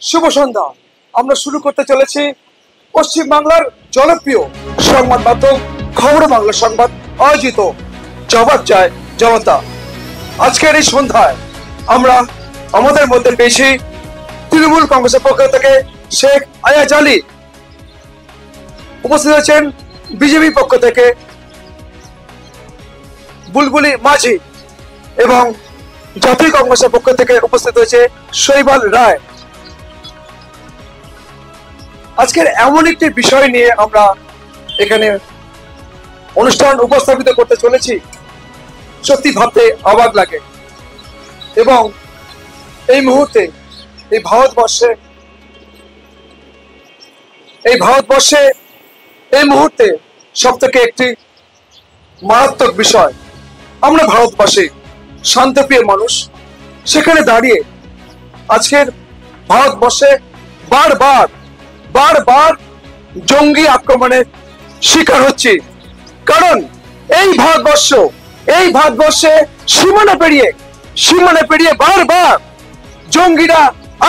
শুভ সন্ধ্যা। আমরা শুরু করতে চলেছি পশ্চিম বাংলার জনপ্রিয় সংবাদ মাধ্যম খবর বাংলা সংবাদ আয়োজিত জবাব চায় জনতা। আজকের এই সন্ধ্যায় আমরা আমাদের মধ্যে পেয়েছি তৃণমূল কংগ্রেসের পক্ষ থেকে শেখ আয়াজ আলী, উপস্থিত আছেন বিজেপি পক্ষ থেকে বুলবুলি মাঝি এবং জাতীয় কংগ্রেসের পক্ষ থেকে উপস্থিত হয়েছে শৈবাল রায়। আজকের এমন একটি বিষয় নিয়ে আমরা এখানে অনুষ্ঠান উপস্থাপিত করতে চলেছি, সত্যি ভাবতে অবাক লাগে। এবং এই মুহূর্তে এই ভারতবর্ষে এই মুহূর্তে সব থেকে একটি মারাত্মক বিষয়, আমরা ভারতবাসী শান্তপ্রিয় মানুষ, সেখানে দাঁড়িয়ে আজকের ভারতবর্ষে বারবার জঙ্গি আক্রমণের শিকার হচ্ছে। কারণ এই ভারতবর্ষে সীমানা পেরিয়ে বারবার জঙ্গিরা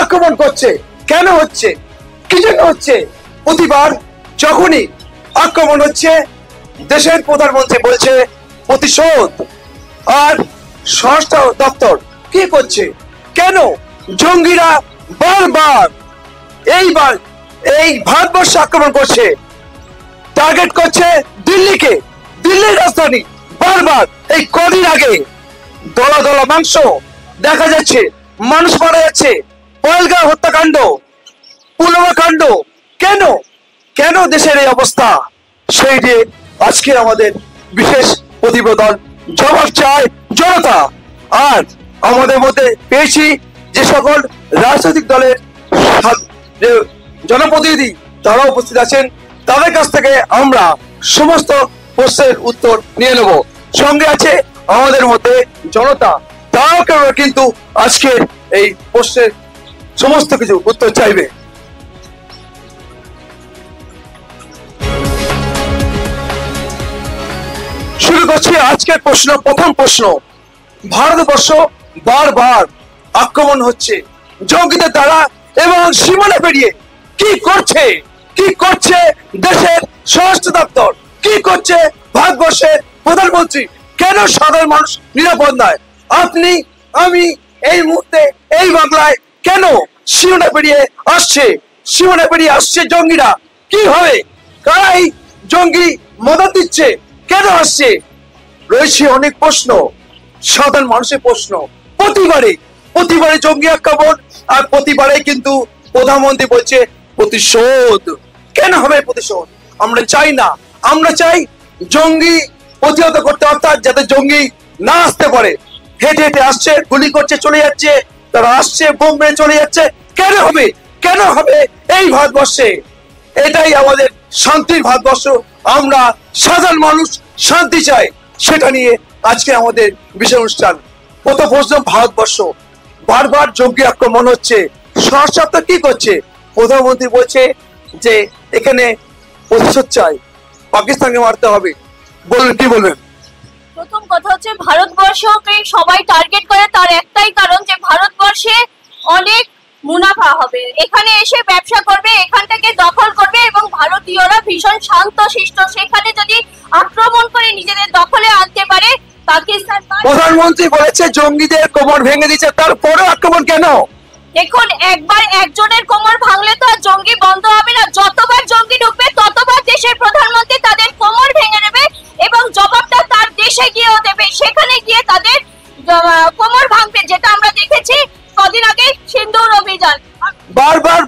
আক্রমণ করছে। কেন হচ্ছে, কি জন্য হচ্ছে? প্রতিবার যখনই আক্রমণ হচ্ছে দেশের প্রধানমন্ত্রী বলছে প্রতিশোধ, আর স্বরাষ্ট্র দপ্তর কি করছে? কেন জঙ্গিরা বারবার এইবার এই ভারতবর্ষে আক্রমণ করছে, টার্গেট করছে দিল্লিকে, দিল্লির রাজধানী। বারবার এই কদিন আগে দলা দলা মাংস দেখা যাচ্ছে, মানুষ মারা যাচ্ছে, পহেলগাঁও হত্যাকাণ্ড, পুলওয়ামা কাণ্ড। কেন দেশের এই অবস্থা? সেই যে আজকে আমাদের বিশেষ প্রতিবেদন জবাব চায় জনতা। আর আমাদের মধ্যে পেয়েছি যে সকল রাজনৈতিক দলের জনপ্রতিনিধি, তারা উপস্থিত আছেন। তাদের কাছ থেকে আমরা সমস্ত প্রশ্নের উত্তর নিয়ে নেব। সঙ্গে আছে আমাদের মধ্যে জনতা, তারাও কিন্তু আজকের এই প্রশ্নের সমস্ত কিছু উত্তর চাইবে। শুরু করছি আজকের প্রশ্ন। প্রথম প্রশ্ন, ভারতবর্ষ বারবার আক্রমণ হচ্ছে জঙ্গিদের দ্বারা এবং সীমানা পেরিয়ে কি করছে দেশের স্বরাষ্ট্র দপ্তর, কি করছে ভারতবর্ষের প্রধানমন্ত্রী? কেন সাধারণ মানুষ নিরাপদ নয়? আপনি আমি এই মুহূর্তে এই বাংলায় কেন সীমানা পেরিয়ে আসছে জঙ্গিরা? কি হবে? কারাই জঙ্গি মদত দিচ্ছে? কেন আসছে? রয়েছে অনেক প্রশ্ন, সাধারণ মানুষের প্রশ্ন। প্রতিবারে জঙ্গি আক্রমণ, আর প্রতিবারে কিন্তু প্রধানমন্ত্রী বলছে প্রতিশোধ। কেন হবে প্রতিশোধ? আমরা চাই না, আমরা চাই জঙ্গি প্রতিহত করতে, অর্থাৎ যাতে জঙ্গি না আসতে পারে। হেঁটে আসছে, গুলি করছে, চলে যাচ্ছে, তারা আসছে, বোম মেরে চলে যাচ্ছে। কেন হবে এই ভারতবর্ষে? এটাই আমাদের শান্তির ভারতবর্ষ। আমরা সাধারণ মানুষ শান্তি চাই, সেটা নিয়ে আজকে আমাদের বিশেষ অনুষ্ঠান। প্রথম প্রশ্ন, ভারতবর্ষ বারবার জঙ্গি আক্রমণ হচ্ছে, স্বরাষ্ট্র কি করছে? প্রধানমন্ত্রী বলছে যে এখানে প্রতিশোধ চাই, পাকিস্তানকে মারতে হবে। বলুন, কি বলবেন? প্রথম কথা হচ্ছে, ভারতবর্ষকে সবাই টার্গেট করে তার একটাই কারণ যে ভারতবর্ষে অনেক মুনাফা হবে, এখানে এসে ব্যবসা করবে, এখান থেকে দখল করবে এবং ভারতীয়রা ভীষণ শান্ত শিষ্ট, সেখানে যদি আক্রমণ করে নিজেদের দখলে আনতে পারে পাকিস্তান। প্রধানমন্ত্রী বলেছে জঙ্গিদের কোমর ভেঙে দিচ্ছে, তারপরেও আক্রমণ কেন? দেখুন, একবার একজনের কোমর ভাঙলে তো আর জঙ্গি বন্ধ হবে না। যতবার জঙ্গি ঢুকবে ততবার দেশের প্রধানমন্ত্রী তাদের কোমর ভেঙে নেবে এবং জবাবটা তার দেশে গিয়েও দেবে, সেখানে গিয়ে তাদের কোমর ভাঙবে, যেটা আমরা দেখেছি কদিন আগে সিন্দুর অভিযান। বারবার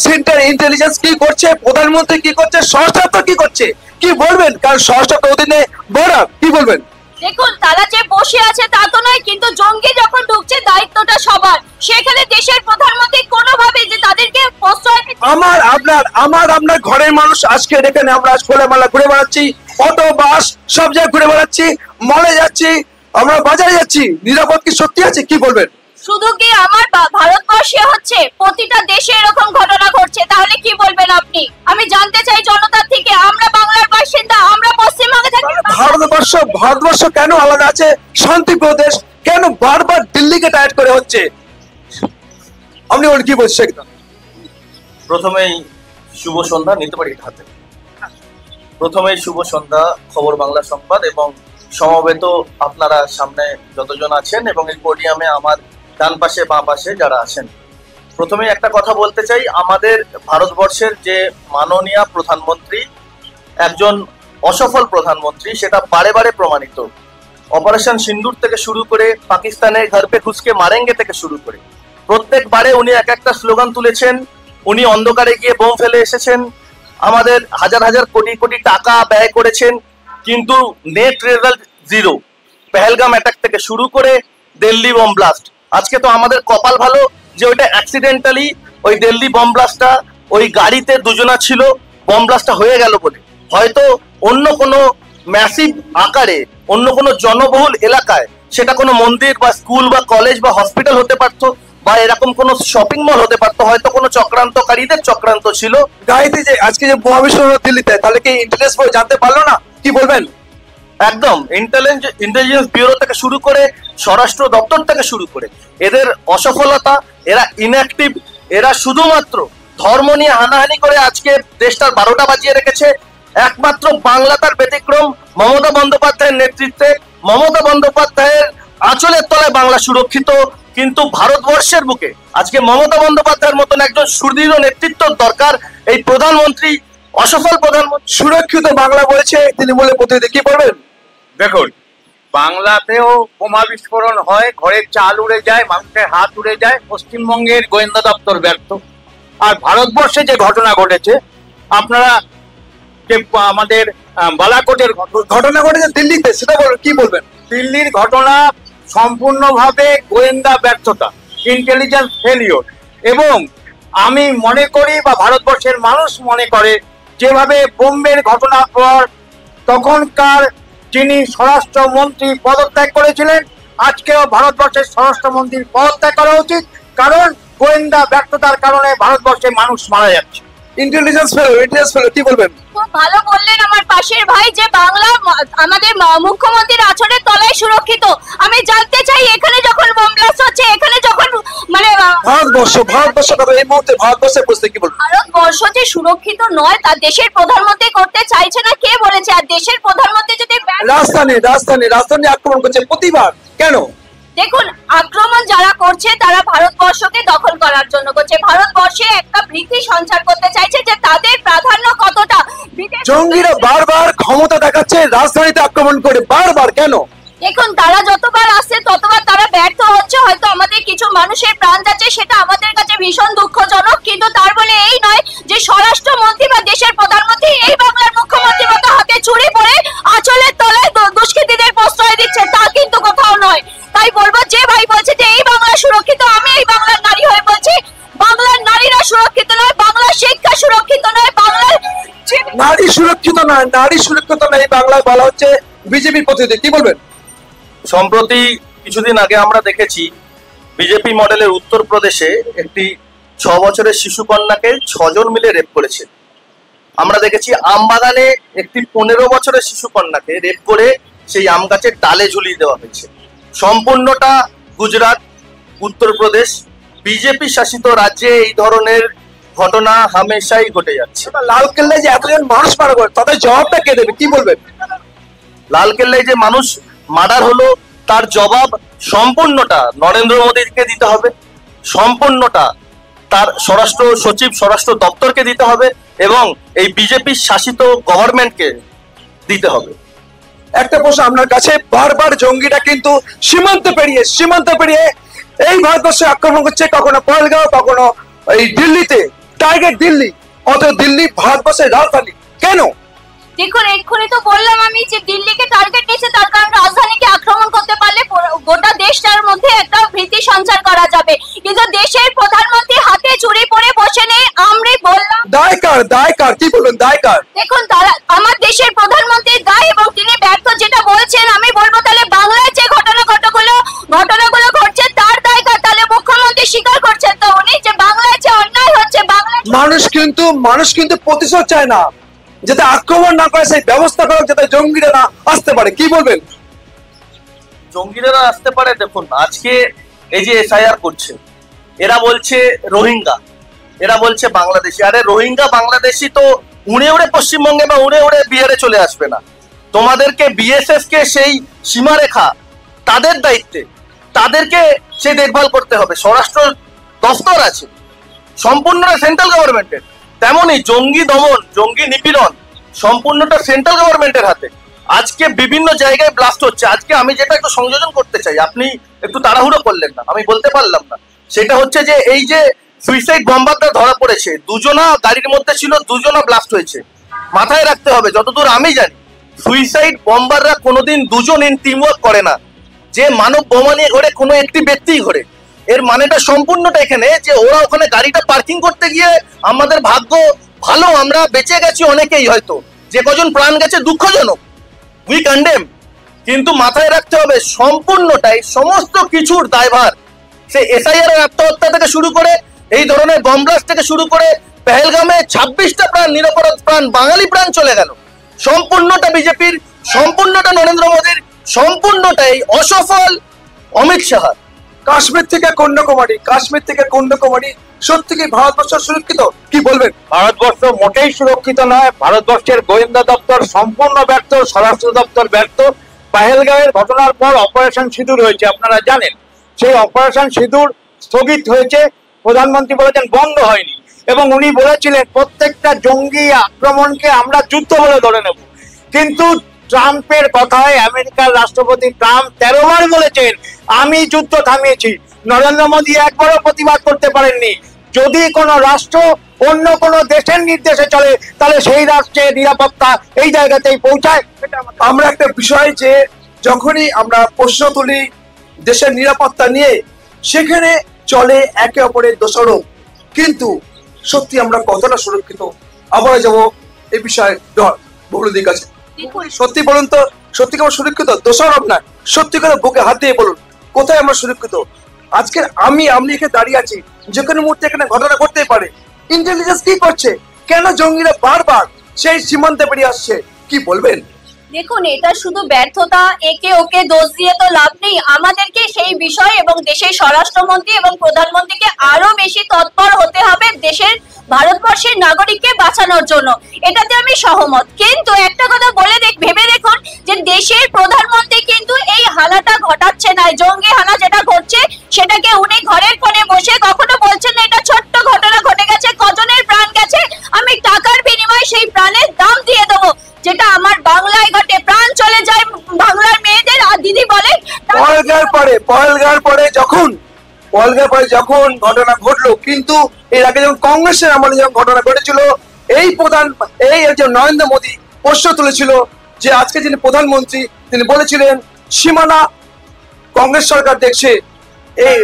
সেন্ট্রাল ইন্টেলিজেন্স কি করছে, প্রধানমন্ত্রী কি করছে, স্বরাষ্ট্র কি করছে? কি বলবেন? কারণ স্বরাষ্ট্র অধীনে বড়, কি বলবেন? দেখুন, তারা যে বসে আছে তা তো নয়, কিন্তু জঙ্গি যখন ঢুকছে দায়িত্বটা সবার। সেখানে দেশের প্রধানমন্ত্রী কোনোভাবে যে তাদেরকে প্রশ্রয়, আপনার ঘরের মানুষ আজকে এখানে আমরা খোলামেলা ঘুরে বেড়াচ্ছি, অটো বাস সব জায়গায় ঘুরে বেড়াচ্ছি, মলে যাচ্ছি, আমরা বাজারে যাচ্ছি, নিরাপদ কি সত্যি আছে? কি বলবেন? শুধু কি আমার ভারতবর্ষে হচ্ছে, প্রতিটা দেশে এরকম ঘটনা ঘটছে, তাহলে কি বলবেন আপনি? আমি জানতে চাই জনতার থেকে, আমরা বাংলার বাসিন্দা, আমরা পশ্চিমবঙ্গে থাকি। ভারতবর্ষ কেন আলাদা আছে, শান্তিপ্রিয় দেশ, কেন বারবার দিল্লিকে টার্গেট করে হচ্ছে? আপনি কি বলছেন? প্রথমেই শুভ সন্ধ্যা নিতে পারি হাতে। প্রথমেই শুভ সন্ধ্যা খবর বাংলা সংবাদ এবং সমবেত আপনারা সামনে যতজন আছেন এবং এই পোডিয়ামে আমার ডান পাশে বাঁ পাশে যারা আছেন, প্রথমেই একটা কথা বলতে চাই, আমাদের ভারতবর্ষের যে মাননীয় প্রধানমন্ত্রী একজন অসফল প্রধানমন্ত্রী, সেটা বারে বারে প্রমাণিত। অপারেশন সিন্দুর থেকে শুরু করে পাকিস্তানের ঘর পে ঘুসকে মারেঙ্গে থেকে শুরু করে প্রত্যেকবারে উনি এক একটা স্লোগান তুলেছেন। উনি অন্ধকারে গিয়ে বোম ফেলে এসেছেন, আমাদের হাজার হাজার কোটি কোটি টাকা ব্যয় করেছেন, কিন্তু net result zero. Pahalgam attack থেকে শুরু করে দিল্লি বম ব্লাস্ট, আজকে তো আমাদের কপাল ভালো যে ওইটা অ্যাক্সিডেন্টালি ওই দিল্লি বম ব্লাস্টটা ওই গাড়িতে দুজনা ছিল, বম ব্লাস্টটা হয়ে গেল বলে। হয়তো অন্য কোনো ম্যাসিভ আকারে অন্য কোনো জনবহুল এলাকায় সেটা কোনো মন্দির বা স্কুল বা কলেজ বা হসপিটাল হতে পারতো, বা এরকম কোনো শপিং মল হতে পারতো, হয়তো কোনো চক্রান্তকারীদের চক্রান্ত ছিল। গাড়িতে যে আজকে যে বোমা বিস্ফোরণ হলো দিল্লিতে, তাহলে কি ইন্টেলিজেন্স জানতে পারলো না? কি বলবেন? একদম ইন্টেলিজেন্স ব্যুরো থেকে শুরু করে স্বরাষ্ট্র দপ্তর থেকে শুরু করে এদের অসফলতা, এরা ইনঅ্যাক্টিভ, এরা শুধুমাত্র ধর্ম নিয়ে হানাহানি করে আজকে দেশটার 12টা বাজিয়ে রেখেছে। একমাত্র বাংলা তার ব্যতিক্রম। মমতা বন্দ্যোপাধ্যায়ের নেতৃত্বে, মমতা বন্দ্যোপাধ্যায়ের আঁচলের তলায় বাংলা সুরক্ষিত, কিন্তু ভারতবর্ষের বুকে আজকে মমতা বন্দ্যোপাধ্যায়ের মতন একজন সুদৃঢ় নেতৃত্ব দরকার। এই প্রধানমন্ত্রী অসফল প্রধানমন্ত্রী। সুরক্ষিত বাংলা বলেছে তৃণমূলের প্রতিনিধি, কি বলবেন? দেখুন, বাংলাতেও বোমা বিস্ফোরণ হয়, ঘরের চাল উড়ে যায়, মানুষের হাত উড়ে যায়, পশ্চিমবঙ্গের গোয়েন্দা দপ্তর ব্যর্থ। আর ভারতবর্ষে যে ঘটনা ঘটেছে, আপনারা যে আমাদের বালাকোটের ঘটনা ঘটেছে দিল্লিতে, সেটা কি বলবেন? দিল্লির ঘটনা সম্পূর্ণভাবে গোয়েন্দা ব্যর্থতা, ইন্টেলিজেন্স ফেলিওর। এবং আমি মনে করি বা ভারতবর্ষের মানুষ মনে করে, যেভাবে বোম্বের ঘটনার পর তখনকার যিনি স্বরাষ্ট্রমন্ত্রী পদত্যাগ করেছিলেন, আজকেও ভারতবর্ষের স্বরাষ্ট্রমন্ত্রীর পদত্যাগ করা উচিত, কারণ গোয়েন্দা ব্যর্থতার কারণে ভারতবর্ষের মানুষ মারা যাচ্ছে। ইন্টেলিজেন্স ফেলো, কি বলবেন? খুব ভালো বললেন আমার পাশের ভাই যে বাংলা আমাদের মুখ্যমন্ত্রীর আঁচলের তলায় সুরক্ষিত। আমি জানতে চাই, এখানে যখন বোম ব্লাস্ট হচ্ছে, এখানে যখন মানে ভারতবর্ষ কথা এই মুহূর্তে ভারতবর্ষের পরিস্থিতি কি বলবেন? ভারতবর্ষ যে সুরক্ষিত নয় তা দেশের প্রধানমন্ত্রী করতে চাইছে না, কে বলেছে? আর দেশের প্রধানমন্ত্রী যদি রাজধানী আক্রমণ করছে প্রতিবার, কেন? দেখুন, আক্রমণ যারা করছে তারা ভারতবর্ষকে দখল করার জন্য করছে। ভারতবর্ষে একটা ভীতি সঞ্চার করতে চাইছে যে তাদের প্রাধান্য কতটা। জঙ্গিরা বারবার ক্ষমতা দেখাচ্ছে, রাজধানীতে আক্রমণ করে বারবার, কেন? দেখুন, তারা যতবার আসছে ততবার তারা ব্যর্থ হচ্ছে। হয়তো আমাদের কিছু মানুষের প্রাণ যাচ্ছে, সেটা আমাদের কাছে ভীষণ দুঃখজনক, কিন্তু তার বলে এই নয় যে স্বরাষ্ট্রমন্ত্রী বা দেশের প্রধানমন্ত্রী এই বাংলার মুখ্যমন্ত্রীর মতো হাতে চুরি পড়ে আঁচলের তলায় দুষ্কৃতীদের প্রশ্রয় দিচ্ছে, তা কিন্তু কোথাও নয়। তাই বলবো, যে ভাই বলছে যে এই বাংলা সুরক্ষিত, আমি এই বাংলার নারী হয়ে বলছি, বাংলার নারীরা সুরক্ষিত নয়, বাংলার শিক্ষা সুরক্ষিত নয়, বাংলার নারী সুরক্ষিত নয় এই বাংলায় বলা হচ্ছে বিজেপির প্রতিনিধি, কি বলবেন? সম্প্রতি কিছুদিন আগে আমরা দেখেছি বিজেপি মডেলের উত্তরপ্রদেশে একটি 6 বছরের শিশু কন্যাকে 6 জন মিলে রেপ করেছে। আমরা দেখেছি আমবাগানে একটি 15 বছরের শিশু কন্যাকে রেপ করে সেই আম গাছের ডালে ঝুলিয়ে দেওয়া হয়েছে। সম্পূর্ণটা গুজরাট, উত্তরপ্রদেশ, বিজেপি শাসিত রাজ্যে এই ধরনের ঘটনা হামেশাই ঘটে যাচ্ছে। লালকেল্লায় যে এতজন মানুষ মারা গেল, তাদের জবাবটা কে দেবে, কি বলবেন? লালকেল্লায় যে মানুষ মার্ডার হলো, তার জবাব সম্পূর্ণটা নরেন্দ্র মোদীকে দিতে হবে, সম্পূর্ণটা তার স্বরাষ্ট্র সচিব, স্বরাষ্ট্র দপ্তরকে দিতে হবে এবং এই বিজেপি শাসিত গভর্নমেন্টকে দিতে হবে। একটা প্রশ্ন আপনার কাছে, বারবার জঙ্গিরা কিন্তু সীমান্ত পেরিয়ে এই ভারতবর্ষে আক্রমণ করছে, কখনো পহেলগাঁও, কখনো এই দিল্লিতে, টার্গেট দিল্লি। অত দিল্লি ভারতবর্ষের রাজধানী, কেন? দেখুন, এক্ষুনি তো বললাম আমি যে দিল্লিকে টার্গেট নিয়েছে, তার কারণ রাজধানীকে আক্রমণ করতে পারলে গোটা দেশটার মধ্যে একটা ভীতি সঞ্চার করা যাবে, কিন্তু দেশের প্রধানমন্ত্রী হাতে চুরি পরে বসে নেই। আমরা বললাম দায় কার, কি বলবেন? দায় কার? দেখুন, তারা আমার দেশের প্রধানমন্ত্রীর দায় এবং তিনি ব্যর্থ, যেটা বলছেন। আমি বলবো তাহলে বাংলায় যে ঘটনাগুলো ঘটছে তার দায় কার? তাহলে মুখ্যমন্ত্রী স্বীকার করছেন তো উনি যে বাংলায় যে অন্যায় হচ্ছে, মানুষ কিন্তু প্রতিশোধ চায় না, যাতে আক্রমণ না করে সেই ব্যবস্থা করো, যাতে জঙ্গিরা না আসতে পারে, কি বলবেন? জঙ্গিরা আসতে পারে। দেখুন, আজকে এই যে এসআইআর করছে, এরা বলছে রোহিঙ্গা, এরা বলছে বাংলাদেশি। আরে রোহিঙ্গা বাংলাদেশি তো উড়ে উড়ে পশ্চিমবঙ্গে বা উড়ে উড়ে বিহারে চলে আসবে না। তোমাদেরকে বিএসএফ কে সেই সীমারেখা তাদের দায়িত্বে, তাদেরকে সেই দেখভাল করতে হবে। স্বরাষ্ট্র দফতর আছে, সম্পূর্ণটা সেন্ট্রাল গভর্নমেন্টের। তেমনই জঙ্গি দমন, জঙ্গি নিপীড়ন সম্পূর্ণটা সেন্ট্রাল গভর্নমেন্টের হাতে। আজকে বিভিন্ন জায়গায় ব্লাস্ট হচ্ছে। আজকে আমি যেটা একটু সংযোজন করতে চাই, আপনি একটু তাড়াহুড়ো করলেন না, আমি বলতে পারলাম না, সেটা হচ্ছে যে এই যে সুইসাইড বম্বারটা ধরা পড়েছে, দুজনা গাড়ির মধ্যে ছিল, দুজনা ব্লাস্ট হয়েছে। মাথায় রাখতে হবে, যতদূর আমি জানি সুইসাইড বম্বাররা কোনোদিন দুজন ইন টিম ওয়ার্ক করে না। যে মানব বোমা নিয়ে ঘোরে কোনো একটি ব্যক্তিই ঘোরে। এর মানেটা সম্পূর্ণটা এখানে যে ওরা ওখানে গাড়িটা পার্কিং করতে গিয়ে আমাদের ভাগ্য ভালো, আমরা বেঁচে গেছি অনেকেই, হয়তো যে কজন প্রাণ গেছে দুঃখজনক, উই কন্ডেম। কিন্তু মাথায় রাখতে হবে সম্পূর্ণটাই সমস্ত কিছুর দায়ভার সে এসআইআর এর আত্মহত্যা থেকে শুরু করে এই ধরনের বম ব্লাস্ট থেকে শুরু করে পেহেলগামে 26টা প্রাণ, নিরপরাধ প্রাণ, বাঙালি প্রাণ চলে গেল, সম্পূর্ণটা বিজেপির, সম্পূর্ণটা নরেন্দ্র মোদীর, সম্পূর্ণটাই অসফল অমিত শাহ। কাশ্মীর থেকে কন্যাকুমারী, কাশ্মীর থেকে কন্যাকুমারী সত্যি কি ভারতবর্ষ সুরক্ষিত? কি বলবেন? ভারতবর্ষ মোটেই সুরক্ষিত নয়। ভারতবর্ষের গোয়েন্দা দপ্তর সম্পূর্ণ ব্যর্থ, স্বরাষ্ট্র দপ্তর ব্যর্থ। পাহেলগাঁওয়ের ঘটনার পর অপারেশন সিঁদুর হয়েছে, আপনারা জানেন। সেই অপারেশন সিঁদুর স্থগিত হয়েছে, প্রধানমন্ত্রী বলেছেন বন্ধ হয়নি, এবং উনি বলেছিলেন প্রত্যেকটা জঙ্গি আক্রমণকে আমরা যুদ্ধ বলে ধরে নেব। কিন্তু ট্রাম্পের কথায় আমেরিকার রাষ্ট্রপতি ট্রাম্প 13 বার বলেছেন আমি যুদ্ধ থামিয়েছি। নরেন্দ্র মোদী একবারও প্রতিবাদ করতে পারেননি। যদি কোনো রাষ্ট্র অন্য কোনো দেশের নির্দেশে চলে তাহলে সেই রাষ্ট্রের নিরাপত্তা এই জায়গাতেই পৌঁছায়। আমরা একটা বিষয় যে যখনই আমরা প্রশ্ন তুলি দেশের নিরাপত্তা নিয়ে, সেখানে চলে একে অপরের দোষারোপ। কিন্তু সত্যি আমরা কতটা সুরক্ষিত? আবার যাবো এই বিষয়ে বহুলদির কাছে। সত্যি বলুন তো, সত্যি কি আমরা সুরক্ষিত? দোষারোপ না, সত্যি করে বুকে হাত দিয়ে বলুন কোথায় আমরা সুরক্ষিত? আজকে আপনি এখানে দাঁড়িয়ে আছি, যে কোনো মুহূর্তে এখানে ঘটনা ঘটতেই পারে। ইন্টেলিজেন্স কি করছে? কেন জঙ্গিরা বারবার সেই সীমান্তে বেরিয়ে আসছে? কি বলবেন? দেখুন, এটা শুধু ব্যর্থতা, একে ওকে দোষ দিয়ে তো লাভ নেই। আমাদেরকে সেই বিষয় এবং দেশের স্বরাষ্ট্রমন্ত্রী এবং প্রধানমন্ত্রীকে আরো বেশি তৎপর হতে হবে দেশের, ভারতবর্ষের নাগরিককে বাঁচানোর জন্য। এটাতে আমি সহমত। কিন্তু একটা কথা ভেবে দেখুন যে দেশের প্রধানমন্ত্রী কিন্তু এই হানাটা ঘটাচ্ছে না, জঙ্গি হানা যেটা ঘটছে সেটাকে উনি ঘরের কোণে বসে কখনো বলছেন না এটা ছোট্ট ঘটনা ঘটে গেছে, কজনের প্রাণ গেছে, আমি টাকার বিনিময়ে সেই প্রাণের দাম দিয়ে দেবো। যেটা আমার বাংলায় ঘটে, প্রাণ চলে যায় বাংলার মেয়েদের। আর দিদি বলেন পহেলগাঁওর পরে যখন ঘটনা ঘটলো, কিন্তু এর আগে যখন কংগ্রেসের আমলে যখন ঘটনা ঘটেছিল, এই যে নরেন্দ্র মোদী প্রশ্ন তুলেছিল যে আজকে যিনি প্রধানমন্ত্রী তিনি বলেছিলেন সীমানা কংগ্রেস সরকার দেখছে, এই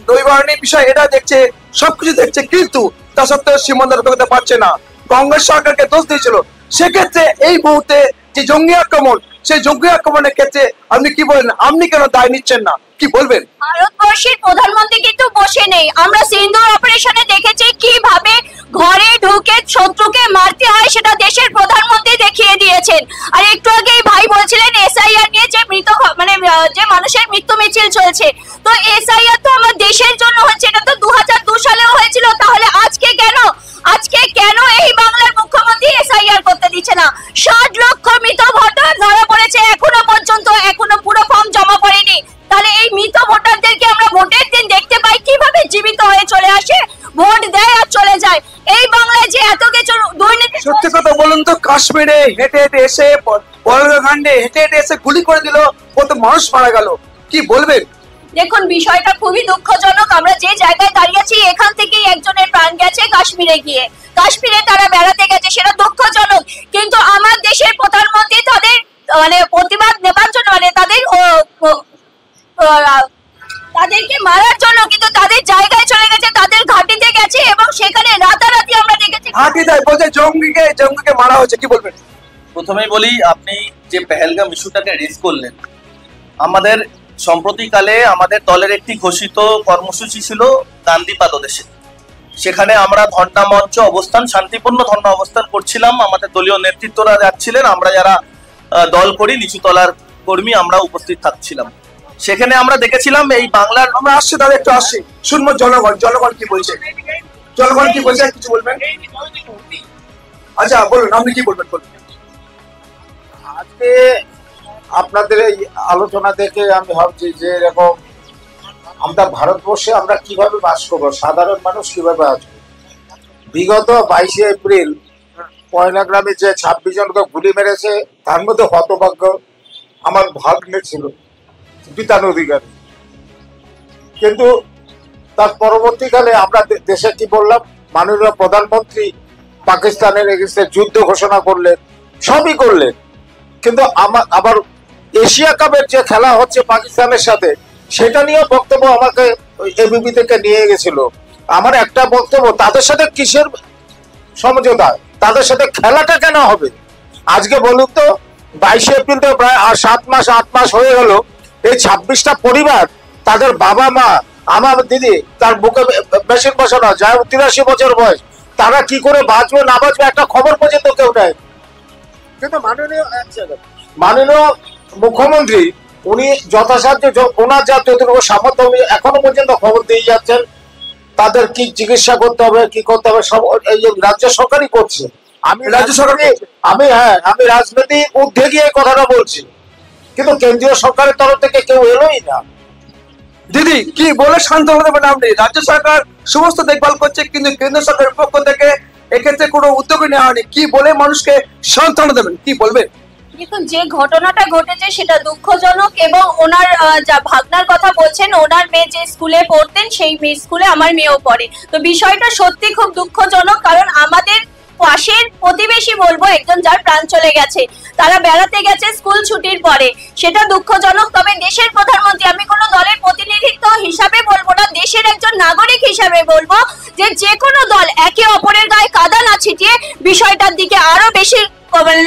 নৈবাহিনীর বিষয় এটা দেখছে, সবকিছু দেখছে, কিন্তু তা সত্ত্বেও সীমানা রক্ষা করতে পারছে না, কংগ্রেস সরকারকে দোষ দিয়েছিল। সেক্ষেত্রে এই মুহূর্তে যে জঙ্গি আক্রমণ, সেই জঙ্গি আক্রমণের ক্ষেত্রে আপনি কি বলেন? আপনি কেন দায় নিচ্ছেন না? কি বলবেন? ভারতবর্ষের প্রধানমন্ত্রী কিন্তু বসে নেই। আমরা সিন্দুর অপারেশনে দেখেছি কিভাবে ঘরে ঢুকে শত্রুকে মারতে হয়, সেটা দেশের প্রধানমন্ত্রী দেখিয়ে দিয়েছেন। আর একটু আগেই ভাই বলছিলেন এসআইআর নিয়ে যে যে মানুষের মৃত্যু মিছিল চলছে, তো এসআইআর তো আমার দেশের জন্য হচ্ছে, এটা তো 2002 সালেও হয়েছিল। তাহলে আজকে কেন এই বাংলার মুখ্যমন্ত্রী এসআইআর করতে দিচ্ছে না? 60 লক্ষ মৃত ভোটার ধরা পড়েছে, এখনো পর্যন্ত পুরো ফর্ম জমা পড়েনি। তাহলে এই মৃত ভোটারদেরকে আমরা ভোটের দিন দেখতে পাই কিভাবে জীবিত হয়ে চলে আসে, ভোট দেয় আর চলে যায়। এই বাংলায় যে এত কিছু দুর্নীতি। সত্যি কথা বলুন তো, কাশ্মীরে হেঁটে হেঁটে এসে, পহেলগাঁওয়ে হেঁটে হেঁটে এসে গুলি করে দিল, কত মানুষ মারা গেল, কি বলবেন? দেখুন, বিষয়টা খুবই দুঃখজনক। আমরা যে জায়গায় দাঁড়িয়েছি এখান থেকেই একজনের প্রাণ গেছে কাশ্মীরে গিয়ে, কাশ্মীরে তারা বেড়াতে গেছে, সেটা দুঃখজনক। কিন্তু আমার দেশের প্রধানমন্ত্রী তাদের প্রতিবাদ নেবার জন্য তাদেরকে মারার জন্য কিন্তু তাদের জায়গায় চলে গেছে, তাদের ঘাঁটিতে গেছে, এবং সেখানে রাতারাতি আমরা দেখেছি ঘাঁটি দেয় বলছে জঙ্গিকে মারা হয়েছে। কি বলবেন? প্রথমেই বলি, আপনি যে পেহেলগাম ইস্যুটাকে রেজ করলেন, আমাদের সম্প্রতিকালে আমাদের দলের একটি ঘোষিত কর্মসূচি ছিল গান্ধী পাদদেশে। সেখানে আমরা ধর্ণা মঞ্চ অবস্থান, শান্তিপূর্ণ ধর্ণা অবস্থান করছিলাম। আমাদের দলীয় নেতৃত্বরা যাচ্ছিলেন, আমরা যারা দল করি নিচুতলার কর্মী আমরা উপস্থিত থাকছিলাম। সেখানে আমরা দেখেছিলাম এই বাংলার, আমরা আসছি তাহলে একটু আসছি, শুনবো জনগণ কি বলছে। জনগণ কি বলছে কিছু বলবেন? আচ্ছা বলুন, আপনি কি বলবেন? বলুন। আজকে আপনাদের এই আলোচনা দেখে আমি ভাবছি যে এরকম আমরা ভারতবর্ষে আমরা কিভাবে বাস করবো, সাধারণ মানুষ কিভাবে আসবো। বিগত 22শে এপ্রিল পয়নাগ্রামে যে 26 জনকে গুলি মেরেছে তার মধ্যে হতভাগ্য আমার ভাগ্নে ছিল বিতান অধিকারী। কিন্তু তার পরবর্তীকালে আমরা দেশে কি বললাম, মাননীয় প্রধানমন্ত্রী পাকিস্তানের এগেইনস্টে যুদ্ধ ঘোষণা করলেন, সবই করলেন। কিন্তু আবার এশিয়া কাপের যে খেলা হচ্ছে পাকিস্তানের সাথে, সেটা নিয়ে বক্তব্য আমাকে এবিপি থেকে নিয়ে গেছিল। আমার একটা বক্তব্য, তাদের সাথে কিসের সমঝোতা, তাদের সাথে খেলাটা কেন হবে? আজকে বলুন তো, 22শে এপ্রিল তো প্রায় 7 মাস 8 মাস হয়ে গেল। এই 26টা পরিবার, তাদের বাবা মা, আমার দিদি, তার বুকে মেশিন বসানো, যার 83 বছর বয়স, তারা কি করে বাঁচবে না বাঁচবে একটা খবর পর্যন্ত কেউ নেয়। কিন্তু মাননীয় মুখ্যমন্ত্রী উনি যথাসাধ্য ওনার যতটুকু সামর্থ্য উনি এখনো পর্যন্ত খবর দিয়ে যাচ্ছেন। তাদের কি চিকিৎসা করতে হবে, কি করতে হবে, সব এই রাজ্য সরকারই করছে। আমি রাজনীতি ঊর্ধ্বে গিয়ে কথাটা বলছি, কিন্তু কেন্দ্রীয় সরকারের তরফ থেকে কেউ এলোই না। দিদি কি বলে শান্ত হতে পারেন আপনি? রাজ্য সরকার সমস্ত দেখভাল করছে, কিন্তু কেন্দ্র সরকারের পক্ষ থেকে এক্ষেত্রে কোনো উদ্যোগ নেওয়া হয়নি। কি বলে মানুষকে সান্ত্বনা দেবেন, কি বলবেন? দেখুন, যে ঘটনাটা ঘটেছে সেটা দুঃখজনক, এবং ওনার যা ভাগনার কথা বলছেন, ওনার মেয়ে যে স্কুলে পড়তেন সেই স্কুলে আমার মেয়েও পড়ে। তো বিষয়টা সত্যি খুব দুঃখজনক, কারণ আমাদের পাশের প্রতিবেশী বলবো একজন যার প্রাণ চলে গেছে, তারা বেড়াতে গেছে স্কুল ছুটির পরে, সেটা দুঃখজনক। তবে দেশের প্রধানমন্ত্রী, আমি কোনো দলের প্রতিনিধিত্ব হিসাবে বলবো না, দেশের একজন নাগরিক হিসাবে বলবো যে যে কোনো দল একে অপরের গায়ে কাদা না ছিটিয়ে বিষয়টার দিকে আরো বেশি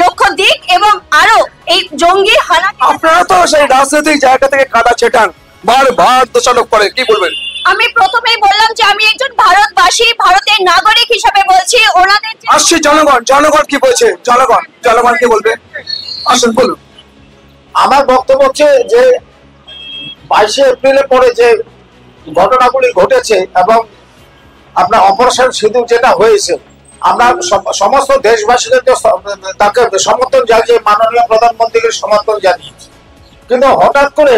লক্ষ্য দিক এবং আরো এই জঙ্গি হানা। আপনারা তো সেই রাজনৈতিক জায়গা থেকে কাদা ছেটান, বারবার দোষারোপ করে, কি বলবেন? আমি প্রথমেই বললাম যে আমি একজন ভারতবাসী, ভারতের নাগরিক হিসাবে বলছি। ওনাদের আসছে জনগণ কি বলছে, জনগণ কি বলবে? আসুন বলুন। আমার বক্তব্য হচ্ছে যে 22শে এপ্রিলের পরে যে ঘটনাগুলি ঘটেছে এবং আপনার অপারেশন সিঁদুর যেটা হয়েছে, আমরা সমস্ত দেশবাসীকে তাকে সমর্থন জানিয়ে মাননীয় প্রধানমন্ত্রীকে সমর্থন জানিয়েছি। কিন্তু হঠাৎ করে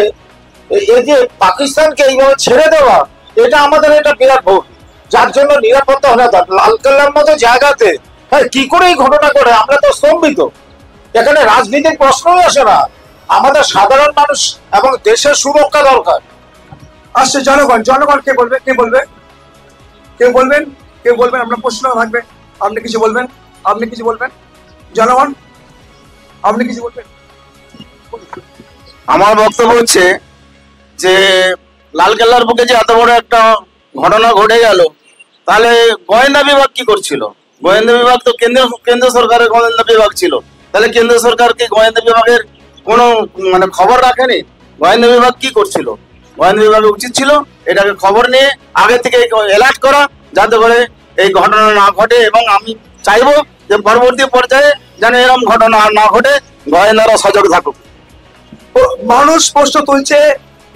এই যে পাকিস্তানকে এইভাবে ছেড়ে দেওয়া, এটা আমাদের একটা বিরাট ভুল, যার জন্য নিরাপত্তা হলে লালকেল্লার মতো জায়গাতে কি করে এই ঘটনা করে আমরা তো স্তম্ভিত। এখানে রাজনীতির প্রশ্নই আসে না, আমাদের সাধারণ মানুষ এবং দেশের সুরক্ষা দরকার। আসছে জনগণ কে বলবে? আপনার প্রশ্ন থাকবে, আপনি কিছু বলবেন? জনগণ আপনি কিছু বলবেন? আমার বক্তব্য হচ্ছে যে লালকেল্লার বুকে যে এত বড় একটা ঘটনা ঘটে গেল, তাহলে গোয়েন্দা বিভাগ কি করছিল? গোয়েন্দা বিভাগ তো কেন্দ্র সরকারের গোয়েন্দা বিভাগ ছিল, তাহলে কেন্দ্র সরকার কি গোয়েন্দা বিভাগের কোনো খবর রাখেনি? গোয়েন্দা বিভাগ কি করছিল? গোয়েন্দা বিভাগের উচিত ছিল এটাকে খবর নিয়ে আগে থেকে অ্যালার্ট করা, যাতে করে এই ঘটনা না ঘটে। এবং আমি চাইবো যে পরবর্তী পর্যায়ে যেন এরকম ঘটনা না ঘটে, গোয়েন্দারা সজাগ থাকুক। মানুষ প্রশ্ন তুলছে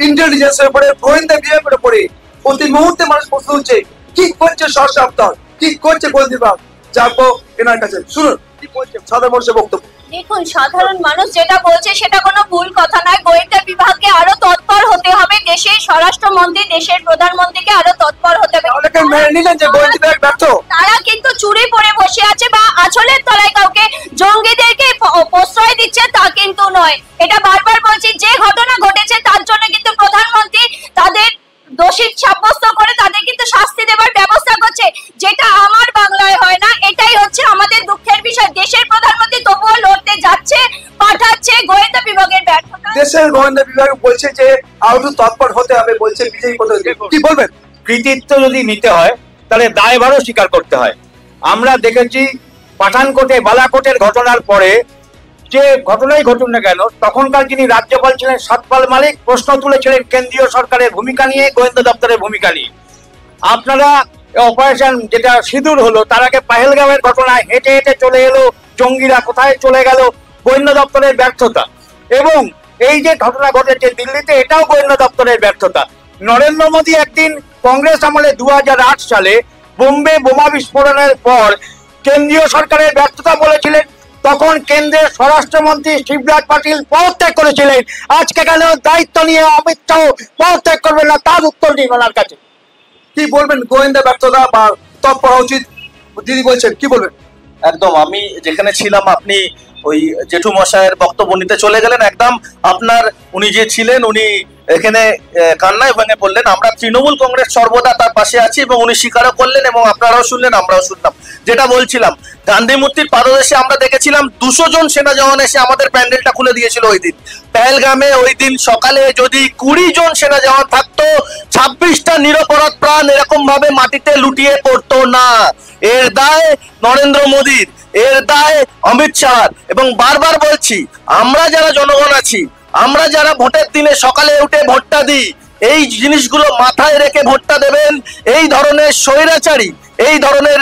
ইন্টেলিজেন্সের উপরে, গোয়েন্দা বিভাগের উপরে। প্রতি মুহূর্তে মানুষ প্রশ্ন তুলছে কি করছে স্বরাষ্ট্র দপ্তর, কি করছে গোয়েন্দা বিভাগ। যাবো এনার কাছে, শুনুন কি বলছে সাধারণ মানুষের বক্তব্য। দেখুন, সাধারণ মানুষ যেটা বলছে সেটা কোনো ভুল কথা নয়। গোয়েন্দা বিভাগকে আরো তৎপর হতে হবে, দেশের স্বরাষ্ট্রমন্ত্রী, দেশের প্রধানমন্ত্রীকে আরো তৎপর হতে হবে। অনেকে মেনে নিলেন যে গোয়েন্দা বিভাগ ব্যর্থ। তারা কিন্তু চুরি পরে বসে আছে বা আঁচলের তলায় কাউকে জঙ্গিদেরকে প্রশ্রয় দিচ্ছে, তা কিন্তু নয়। এটা বারবার বলছি, যে ঘটনা ঘটেছে তার জন্য কিন্তু প্রধানমন্ত্রী তাদের দোষী সাব্যস্ত করে তাদের কিন্তু শাস্তি দেওয়ার ব্যবস্থা করছে, যেটা আমার বাংলায় হয় না। এটাই হচ্ছে আমাদের দুঃখের বিষয়। দেশের প্রধানমন্ত্রী তবুও লড়তে যাচ্ছে, পাঠাচ্ছে, গোয়েন্দা বিভাগের ব্যর্থতা। দেশের গোয়েন্দা বিভাগ বলছে যে আরো তৎপর হতে হবে, বলছে বিজেপি। কি বলবেন? কৃতিত্ব যদি নিতে হয় তাহলে দায়ভারও স্বীকার করতে হয়। আমরা দেখেছি পাঠানকোটে বালাকোটের ঘটনার পরে যে ঘটনাই ঘটুন না কেন, তখনকার যিনি রাজ্যপাল ছিলেন সতপাল মালিক প্রশ্ন তুলেছিলেন কেন্দ্রীয় সরকারের ভূমিকা নিয়ে, গোয়েন্দা দপ্তরের ভূমিকা নিয়ে। আপনারা অপারেশন যেটা সিঁদুর হলো, তার আগে পাহেলগাঁওয়ের ঘটনায় হেঁটে হেঁটে চলে এলো জঙ্গিরা, কোথায় চলে গেল? গোয়েন্দা দপ্তরের ব্যর্থতা। এবং এই যে ঘটনা ঘটেছে দিল্লিতে, এটাও গোয়েন্দা দপ্তরের ব্যর্থতা। নরেন্দ্র মোদী একদিন কংগ্রেস আমলে 2008 সালে বোম্বে বোমা বিস্ফোরণের পর কেন্দ্রীয় সরকারের ব্যর্থতা বলেছিলেন, তখন কেন্দ্রের স্বরাষ্ট্রমন্ত্রী শিবরাজ পাটিল পদত্যাগ করেছিলেন। আজকে কেন দায়িত্ব নিয়ে অমিত শাহ পদত্যাগ করবেন না, তার উত্তর দিন ওনার কাছে। কি বলবেন? গোয়েন্দা ব্যর্থতা বা তৎপর হওয়া উচিত দিদি বলছেন, কি বলবেন? একদম, আমি যেখানে ছিলাম আপনি ওই জেঠু মশাইয়ের বক্তব্য নিতে চলে গেলেন। একদম আপনার উনি যে ছিলেন উনি এখানে কান্নায় ভেঙে পড়লেন। আমরা তৃণমূল কংগ্রেস সর্বদা তার পাশে আছি এবং উনি স্বীকারও করলেন এবং আপনারাও শুনলেন, আমরাও শুনলাম। যেটা বলছিলাম, গান্ধী মূর্তির পাদদেশে আমরা দেখেছিলাম 200 জন সেনা জওয়ান এসে আমাদের প্যান্ডেলটা খুলে দিয়েছিল ওই দিন। পেহেলগামে ওই দিন সকালে যদি 20 জন সেনা জওয়ান থাকতো, 26টা নিরপরাধ প্রাণ এরকম ভাবে মাটিতে লুটিয়ে পড়তো না। এর দায় নরেন্দ্র মোদীর, এর দায় অমিত শাহ। এবং বারবার বলছি, আমরা যারা জনগণ আছি, আমরা যারা ভোটের দিনে সকালে উঠে ভোটটা দিই, এই জিনিসগুলো মাথায় রেখে ভোটটা দেবেন। এই ধরনের স্বৈরাচারী, এই ধরনের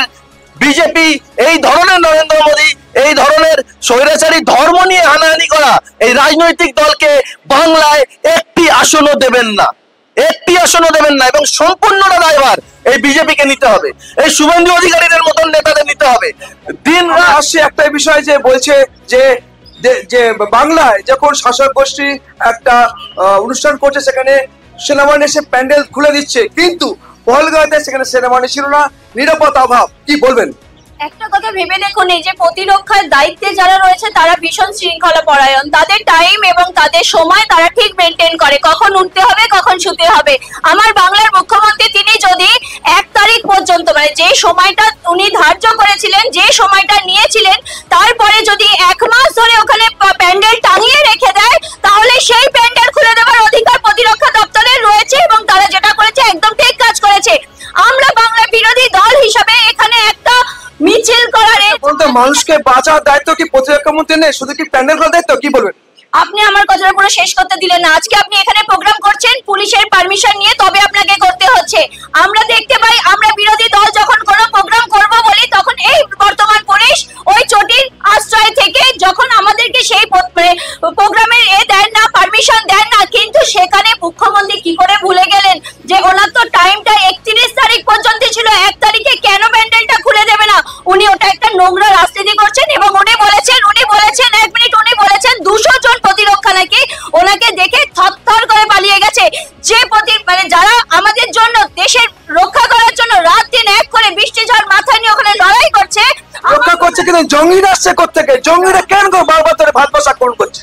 বিজেপি, এই ধরনের নরেন্দ্র মোদী, এই ধরনের স্বৈরাচারী ধর্ম নিয়ে হানাহানি করা এই রাজনৈতিক দলকে বাংলায় একটি আসনও দেবেন না, একটি আসনও দেবেন না। এবং সম্পূর্ণটা দায়ভার এই বিজেপিকে নিতে হবে, এই শুভেন্দু অধিকারীদের মতন নেতাদের নিতে হবে। দিন রাত আসছে একটাই বিষয় যে বলছে যে যে বাংলায় যখন শাসক গোষ্ঠী একটা অনুষ্ঠান করছে, সেখানে সেনাবাহিনী এসে প্যান্ডেল খুলে দিচ্ছে, কিন্তু পহেলগাঁওতে সেখানে সেনাবাহিনী ছিল না, নিরাপত্তা অভাব। কি বলবেন? একটা কথা ভেবে দেখুন, এই যে প্রতিরক্ষার দায়িত্বে যারা রয়েছে তারা ভীষণ শৃঙ্খলা পরায়ণ, তাদের টাইম এবং তাদের সময় তারা ঠিক মেনটেন করে, কখন উঠতে হবে কখন শুতে হবে। আমার বাংলার মুখ্যমন্ত্রী তিনি যদি 1 তারিখ পর্যন্ত মানে যে সময়টা উনি ধার্য করেছিলেন, যে সময়টা নিয়েছিলেন, তারপরে যদি 1 মাস ধরে ওখানে প্যান্ডেল টাঙিয়ে রেখে দেয়, তাহলে সেই প্যান্ডেল খুলে দেওয়ার অধিকার প্রতিরক্ষা দপ্তরের রয়েছে এবং তারা যেটা করেছে একদম ঠিক কাজ করেছে। আমরা বাংলা বিরোধী দল হিসাবে এখানে একটা মিছিল করার বলতে মানুষকে বাঁচার দায়িত্ব কি প্রতিরক্ষা মন্ত্রী নেই, শুধু কি প্যান্ডেল করার দায়িত্ব? কি বলবেন? আপনি আমার কথাটা পুরো শেষ করতে দিলেন না। আজকে আপনি এখানে প্রোগ্রাম করছেন পুলিশের পারমিশন নিয়ে, তবে আপনাকে করতে হচ্ছে। আমরা দেখতে পাই, আমরা বিরোধী দল যখন কোনো প্রোগ্রাম করব বলি, তখন এই বর্তমান পুলিশ ওই চটির আশ্রয় থেকে যখন আমাদেরকে সেই প্রোগ্রামের দেন না, পারমিশন দেন না, কিন্তু সেখানে মুখ্যমন্ত্রী কি করে ভুলে গেলেন যে ওনার তো টাইমটা 31 তারিখ পর্যন্ত ছিল, 1 তারিখে কেন প্যান্ডেলটা খুলে দেবে না? উনি ওটা একটা নোংরা রাজনীতি করছেন। এবং উনি বলেছেন 1 মিনিট, উনি বলেছেন 200 জন প্রতিরক্ষা নাকি ওনাকে দেখে থরথর করে পালিয়ে গেছে। যে মানে যারা আমাদের জন্য, দেশের রক্ষা করার জন্য রাত দিন এক করে বৃষ্টি ঝড় মাথায় নিয়ে ওখানে লড়াই করছে, রক্ষা করছে, কিন্তু জঙ্গিরা আসছে কোত্থেকে? জঙ্গিরা কেন বারবার ধরে ভাত বসা কোন করছে?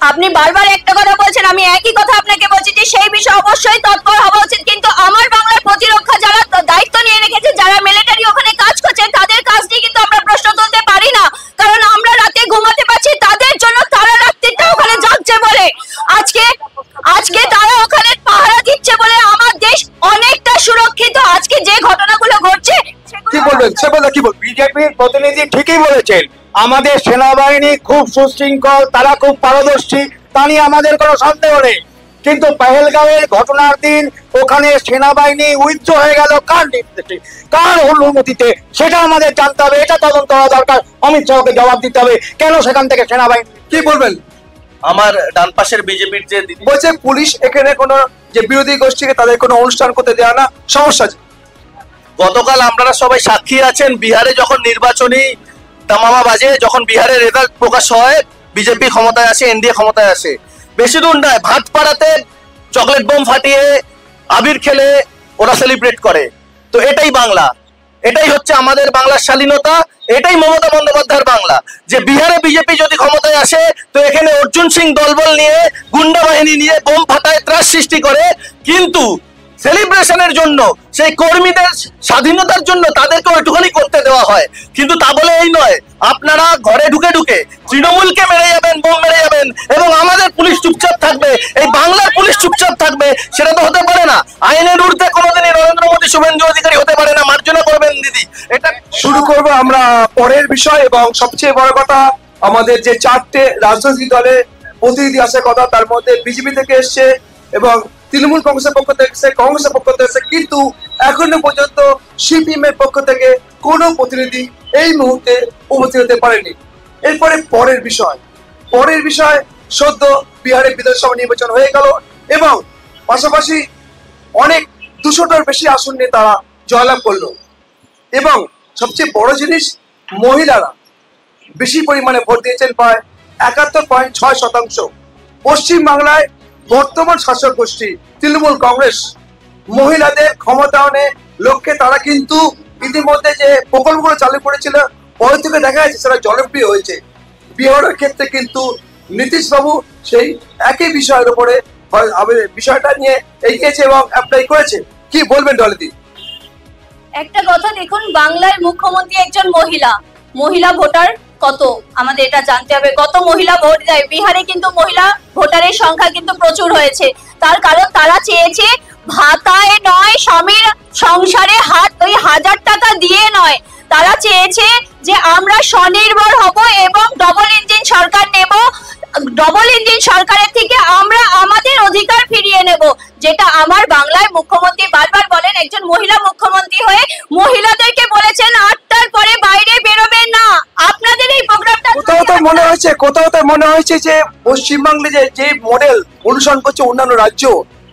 আপনি বারবার একটা কথা বলছেন, আমি একই কথা আপনাকে বলছি যে সেই বিষয়ে অবশ্যই তৎপর হওয়া উচিত। কিন্তু আমার বাংলার প্রতিরক্ষা যারা দায়িত্ব নিয়ে রেখেছে, যারা মিলিটারি ওখানে কাজ করছে, তাদের কাজ নিয়ে কিন্তু আমরা প্রশ্ন তুলতে পারি না, কারণ আমরা রাতে ঘুমাতে পারছি তাদের জন্য, তারা রাত্রিটা ওখানে জাগছে বলে, আজকে তারা ওখানে পাহারা দিচ্ছে বলে আমার দেশ অনেকটা সুরক্ষিত। আজকে যে ঘটনাগুলো ঘটছে, কি বলবেন? সে বলে কি বলবেন? বিজেপির প্রতিনিধি ঠিকই বলেছেন, আমাদের সেনাবাহিনী খুব সুশৃঙ্খল, তারা খুব পারদর্শী, তা নিয়ে আমাদের কোনো সন্দেহ নেই। কিন্তু পেহেলগাঁওয়ের ঘটনার দিন ওখানে সেনাবাহিনী উইথড্র হয়ে গেল কার নির্দেশে, কার অনুমতিতে, সেটা আমাদের জানতে হবে, এটা তদন্ত হওয়া দরকার। অমিত শাহকে জবাব দিতে হবে কেন সেখান থেকে সেনাবাহিনী। কি বলবেন? আমার ডান পাশের বিজেপির যে দিদি বলছে পুলিশ এখানে কোনো যে বিরোধী গোষ্ঠীকে তাদের কোনো অনুষ্ঠান করতে দেওয়া না, সমস্যা। গতকাল আপনারা সবাই সাক্ষী আছেন, বিহারে যখন নির্বাচনী তামামা বাজে, যখন বিহারের রেজাল্ট প্রকাশ হয়, বিজেপি ক্ষমতায় আসে, এনডিএ ক্ষমতায় আসে, বেশি দূর নয়, ভাটপাড়াতে চকলেট বোম ফাটিয়ে আবির খেলে ওরা সেলিব্রেট করে। তো এটাই বাংলা, এটাই হচ্ছে আমাদের বাংলার শালীনতা, এটাই মমতা বন্দ্যোপাধ্যায়ের বাংলা। যে বিহারে বিজেপি যদি ক্ষমতায় আসে, তো এখানে অর্জুন সিং দলবল নিয়ে, গুন্ডা বাহিনী নিয়ে বোম ফাটায়, ত্রাস সৃষ্টি করে, কিন্তু সেলিব্রেশনের জন্য, সেই কর্মীদের স্বাধীনতার জন্য তাদেরকে ওইটুখানি করতে দেওয়া হয়। কিন্তু তা বলে এই নয় আপনারা ঘরে ঢুকে ঢুকে তৃণমূলকে মেরে যাবেন, বোম মেরে যাবেন, এবং আমাদের পুলিশ চুপচাপ থাকবে, এই বাংলার পুলিশ চুপচাপ থাকবে, সেটা তো হতে পারে না। আইনের ঊর্ধ্বে কোনোদিনই নরেন্দ্র মোদী শুভেন্দু অধিকারী হতে পারে না। মার্জনা করবেন দিদি। এটা শুরু করবো আমরা পরের বিষয়, এবং সবচেয়ে বড় কথা, আমাদের যে 4টে রাজনৈতিক দলের প্রতিনিধি আসার কথা, তার মধ্যে বিজেপি থেকে এসছে এবং তৃণমূল কংগ্রেসের পক্ষ থেকে এসছে, কংগ্রেসের পক্ষ থেকে এসছে, কিন্তু এখনো পর্যন্ত সিপিএম এর পক্ষ থেকে কোনো প্রতিনিধি এই মুহূর্তে উপস্থিত হতে পারেনি। এরপরে পরের বিষয় সদ্য বিহারে বিধানসভা নির্বাচন হয়ে গেল এবং পাশাপাশি অনেক 200টার বেশি আসন নিয়ে তারা জয়লাভ করলো। এবং সবচেয়ে বড় জিনিস, মহিলারা বেশি পরিমাণে ভোট দিয়েছেন, প্রায় 71.6%। পশ্চিমবাংলায় বর্তমান শাসক গোষ্ঠী তৃণমূল কংগ্রেস মহিলাদের ক্ষমতায়নের লক্ষ্যে তারা কিন্তু ইতিমধ্যে যে প্রকল্পগুলো চালু করেছিল পরে থেকে দেখা যাচ্ছে সেটা জনপ্রিয় হয়েছে। বিহারের ক্ষেত্রে কিন্তু নীতিশ বাবু সেই একই বিষয়ের উপরে বিষয়টা নিয়ে এগিয়েছে এবং অ্যাপ্লাই করেছে। কি বলবেন ডলিদি? একটা কথা দেখুন, বাংলার মুখ্যমন্ত্রী একজন মহিলা ভোটার কত আমাদের এটা জানতে হবে, কত মহিলা ভোট দেয়। বিহারে কিন্তু মহিলা ভোটারের সংখ্যা কিন্তু প্রচুর হয়েছে, তার কারণ তারা চেয়েছে ভাতায় নয়, স্বামীর সংসারে ওই 1000 টাকা দিয়ে নয়, তারা চেয়েছে যে আমরা স্বনির্ভর হব এবং ডবল ইঞ্জিন সরকার নেব, ডবল ইঞ্জিন সরকারের থেকে আমরা আমাদের অধিকার ফিরিয়ে নেব, যেটা আমার বাংলায় মুখ্যমন্ত্রী বারবার বলেন। একজন মহিলা মুখ্যমন্ত্রী হয়ে মহিলাদেরকে বলেছেন 8টার পরে বাইরে বেরোবেন না। আপনাদের এই প্রোগ্রামটা কোথাও তো মনে হয়েছে যে পশ্চিমবাংলে যে মডেল অনুসরণ করছে অন্যান্য রাজ্য,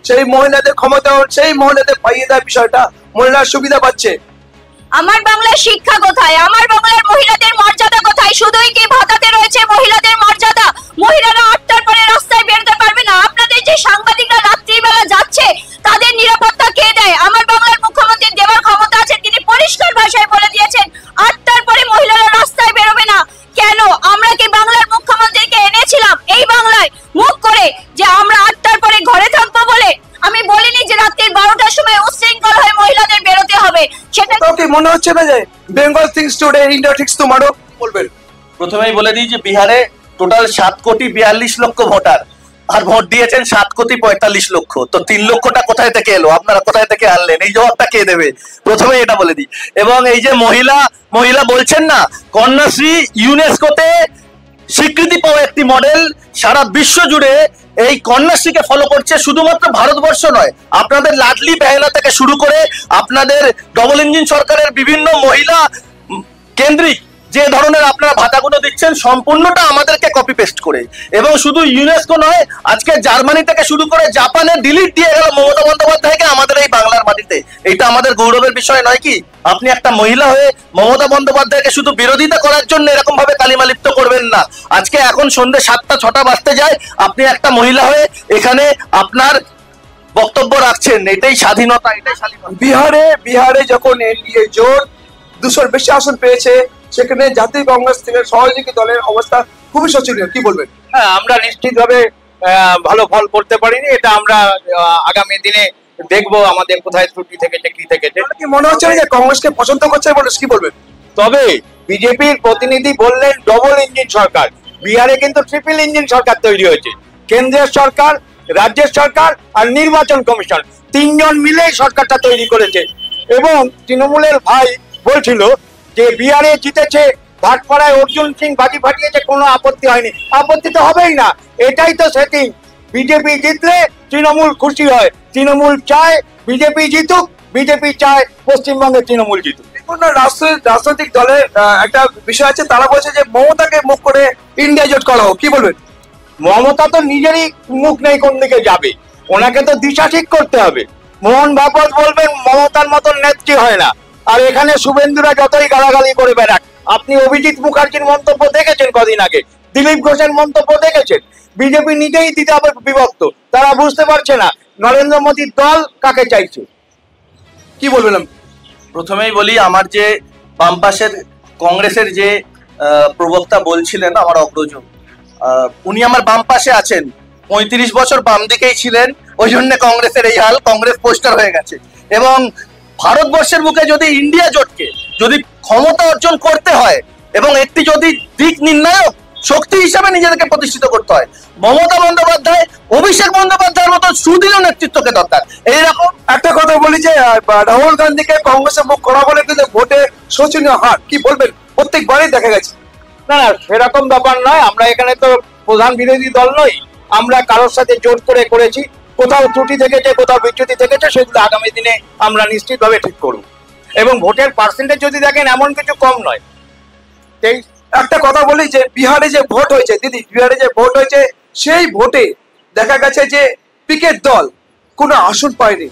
সেই মহিলাদের ক্ষমতা, সেই মহিলাদের পাইয়ে দেওয়ার বিষয়টা মহিলার সুবিধা পাচ্ছে। আমার বাংলার শিক্ষা কোথায়? আমার বাংলার মহিলাদের মর্যাদা কোথায়? শুধুই কি ভাতাতে রয়েছে মহিলাদের মর্যাদা? মহিলারা 8টার পরে রাস্তায় বেরোতে পারবে না। আপনাদের যে সাংবাদিকরা রাত্রিবেলা যাচ্ছে তাদের নিরাপত্তা কে দেয়? আমার বাংলার মুখ্যমন্ত্রীর দেওয়ার ক্ষমতা আছে, তিনি পরিষ্কার ভাষায় বলে দিয়েছেন 8টার পরে মহিলারা রাস্তায় বেরোবে না। কেন? আমরা কি বাংলার মুখ্যমন্ত্রীকে এনেছিলাম এই বাংলায় মুখ করে যে আমরা 8টার পরে ঘরে থাকবো বলে? আমি বলিনি যে রাত্রি 12টার সময় উচ্ছৃঙ্খল হয়ে মহিলাদের বেরোতে হবে। সেটা কি মনে হচ্ছে না যে Bengal things today, India things tomorrow? বলবেন। প্রথমেই বলে দিই যে বিহারে টোটাল 7,42,00,000 ভোটার, আর ভোট দিয়েছেন 7,45,00,000। তো 3 লক্ষটা কোথায় থেকে এলো? আপনারা কোথায় থেকে আনলেন? এই জবাবটা কে দেবে? প্রথমে এটা বলে দিই। এবং এই যে মহিলা বলছেন না, কন্যাশ্রী ইউনেস্কোতে স্বীকৃতি পাওয়া একটি মডেল, সারা বিশ্ব জুড়ে এই কন্যাশ্রীকে ফলো করছে। শুধুমাত্র ভারতবর্ষ নয়, আপনাদের লাডলি বেহেনা থেকে শুরু করে আপনাদের ডবল ইঞ্জিন সরকারের বিভিন্ন মহিলা কেন্দ্রিক যে ধরনের আপনারা ভাতাগুলো দিচ্ছেন, সম্পূর্ণটা আমাদেরকে কপি পেস্ট করে। এবং শুধু ইউনেস্কো নয়, আজকে জার্মানি থেকে শুরু করে জাপানে ডিলিট দিয়ে গেল মমতা বন্দ্যোপাধ্যায়কে আমাদের এই বাংলার মাটিতে। এটা আমাদের গৌরবের বিষয় নয় কি? আপনি একটা মহিলা হয়ে মমতা বন্দ্যোপাধ্যায়কে শুধু বিরোধিতা করার জন্য এরকম ভাবে কালিমালিপ্ত করবেন না। আজকে এখন সন্ধ্যে 7টা-6টা বাজতে যায়, আপনি একটা মহিলা হয়ে এখানে আপনার বক্তব্য রাখছেন, এটাই স্বাধীনতা, এটাই স্বাধীনতা। বিহারে যখন এনডিএ জোট 200-র বেশি আসন পেয়েছে, সেখানে জাতীয় কংগ্রেস থেকে সহযোগী দলের অবস্থা খুবই শোচনীয়। কি বলবেন? হ্যাঁ, আমরা নিশ্চিতভাবে ভালো ফল করতে পারিনি। এটা আমরা আগামী দিনে দেখবো আমাদের কোথায় ত্রুটি থেকেছে, কি থেকেছে। কি মনে হচ্ছে যে কংগ্রেসকে পছন্দ করছে বলে? কি বলবেন? তবে বিজেপির প্রতিনিধি বললেন ডবল ইঞ্জিন সরকার। বিহারে কিন্তু ট্রিপল ইঞ্জিন সরকার তৈরি হয়েছে। কেন্দ্রের সরকার, রাজ্যের সরকার আর নির্বাচন কমিশন 3জন মিলে সরকারটা তৈরি করেছে। এবং তৃণমূলের ভাই বলছিল যে বিহারে জিতেছে, ভাটপাড়ায় অর্জুন সিং বাজি ফাটিয়েছে, কোনো আপত্তি হয়নি। আপত্তি তো হবেই না, এটাই তো সেটিং। বিজেপি জিতলে তৃণমূল খুশি হয়, তৃণমূল চায় বিজেপি জিতুক, বিজেপি চায় পশ্চিমবঙ্গে তৃণমূল জিতুক। বিভিন্ন রাজনৈতিক দলের একটা বিষয় আছে, তারা বলছে যে মমতাকে মুখ করে ইন্ডিয়া জোট করা হোক। কি বলবেন? মমতা তো নিজেরই মুখ নেই কোন দিকে যাবে, ওনাকে তো দিশা ঠিক করতে হবে। মোহন ভাগবত বলবেন মমতার মতন নেত্রী হয় না, আর এখানে শুভেন্দুরা যতই গালাগালি করে বেড়াক। আপনি অভিজিৎ মুখার্জির মন্তব্য দেখেছেন কদিন আগে, দিলীপ ঘোষের মন্তব্য দেখেছেন। বিজেপি নিজেই দিতে হবে বিভক্ত, তারা বুঝতে পারছে না নরেন্দ্র মোদীর দল কাকে চাইছে। কি বলবেন? প্রথমেই বলি, আমার যে বাম পাশের কংগ্রেসের যে প্রবক্তা বলছিলেন, আমার অগ্রজ, উনি আমার বাম পাশে আছেন, 35 বছর বাম দিকেই ছিলেন, ওই জন্য কংগ্রেসের এই হাল, কংগ্রেস পোস্টার হয়ে গেছে। এবং ভারতবর্ষের বুকে যদি ইন্ডিয়া জোটকে যদি ক্ষমতা অর্জন করতে হয় এবং একটি যদি দিক নির্ণায়ক শক্তি হিসাবে নিজেদেরকে প্রতিষ্ঠিত করতে হয়, মমতা বন্দ্যোপাধ্যায়, অভিষেক বন্দ্যোপাধ্যায়ের মতো সুদৃঢ় নেতৃত্বকে দরকার। এইরকম একটা কথা বলি যে রাহুল গান্ধীকে কংগ্রেসে মুখ করা বলে কিন্তু ভোটে শোচনীয় হার। কি বলবেন? প্রত্যেকবারই দেখা গেছে। না না, সেরকম ব্যাপার নয়। আমরা এখানে তো প্রধান বিরোধী দল নই, আমরা কারোর সাথে জোট করে করেছি। কোথাও ত্রুটি থেকেছে, কোথাও বিচ্যুতি থেকেছে, সেগুলো আগামী দিনে আমরা নিশ্চিতভাবে ঠিক করব। এবং ভোটের পার্সেন্টেজ যদি দেখেন, এমন কিছু কম নয়। একটা কথা বলি যে বিহারে যে ভোট হয়েছে, দিদি, বিহারে যে ভোট হয়েছে, সেই ভোটে দেখা গেছে যে পিকেট দল কোনো আসন পায়নি,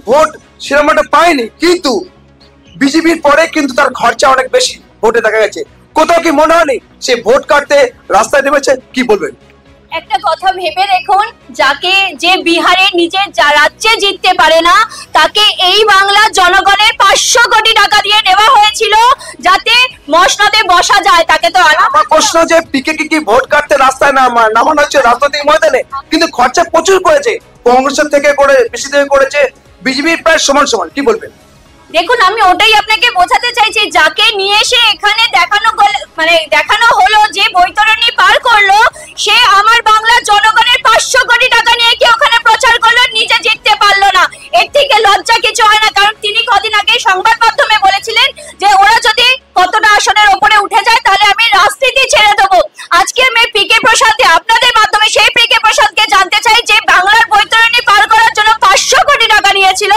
ভোট সেরকম একটা পায়নি, কিন্তু বিজেপির পরে কিন্তু তার খরচা অনেক বেশি ভোটে দেখা গেছে। কোথাও কি মনে হয়নি সে ভোট কাটতে রাস্তায় নেমেছে? কি বলবেন? একটা কথা ভেবে দেখুন, যে বিহারে নিজের রাজ্যে জিততে পারে না, তাকে এই বাংলার জনগণের 500 কোটি টাকা দিয়ে নেওয়া হয়েছিল যাতে মসনদে বসা যায়। তাকে তো আমার প্রশ্ন যে পিকে কি ভোট কাটতে রাস্তায় নামানো হচ্ছে রাজনৈতিক ময়দানে, কিন্তু খরচা প্রচুর করেছে, কংগ্রেসের থেকে করে বেশি থেকে করেছে, বিজেপির প্রায় সমান সমান। কি বলবেন? দেখুন, আমি ওটাই আপনাকে বোঝাতে চাইছি, যাকে নিয়ে এসে এখানে দেখানো হলো, যে বৈতরণী পার করলো, সে আমার বাংলার জনগণের 500 কোটি টাকা নিয়ে কি ওখানে প্রচার করলো, নিজে জিততে পারলো না। এর থেকে লজ্জা কিছু হয় না, কারণ তিনি কদিন আগে সংবাদ মাধ্যমে বলেছিলেন যে ওরা যদি কতটা আসনের ওপরে উঠে যায় তাহলে আমি রাজনীতি ছেড়ে দেবো। আজকে আমি পিকে প্রসাদ আপনাদের মাধ্যমে সেই পিকে প্রসাদকে জানতে চাই, যে বাংলার বৈতরণী পার করার জন্য 500 কোটি টাকা নিয়েছিল,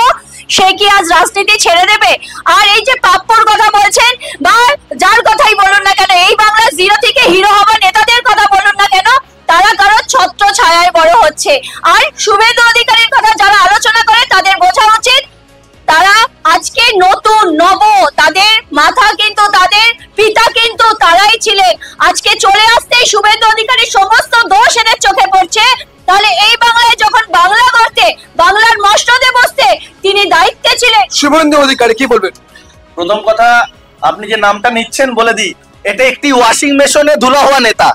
সে কি আজ রাজনীতি ছেড়ে দেবে? আর এই যে পাপ্পর কথা বলছেন বা যার কথাই বলুন না কেন, এই বাংলা জিরো থেকে হিরো হওয়া নেতাদের কথা বলুন না কেন, তারা কারো ছত্র ছায়ায় বড় হচ্ছে। আর শুভেন্দু অধিকারীর কথা যারা আলোচনা করে তাদের বোঝা উচিত, তারা আজকে নতুন তাদের মাথা কিন্তু তাদের পিতা কিন্তু তারাই ছিলেন। আজকে চলে আসতেই শুভেন্দু অধিকারীর সমস্ত দোষ এদের চোখে পড়ছে। তাহলে এই বাংলায় যখন বাংলা করতে, বাংলার মসনদে বসতে তিনি দায়িত্বে ছিলেন। শুভেন্দু অধিকারী কি বলবেন? প্রথম কথা, আপনি যে নামটা নিচ্ছেন বলে দিই, এটা একটি ওয়াশিং মেশিনে ধুলা হওয়া নেতা,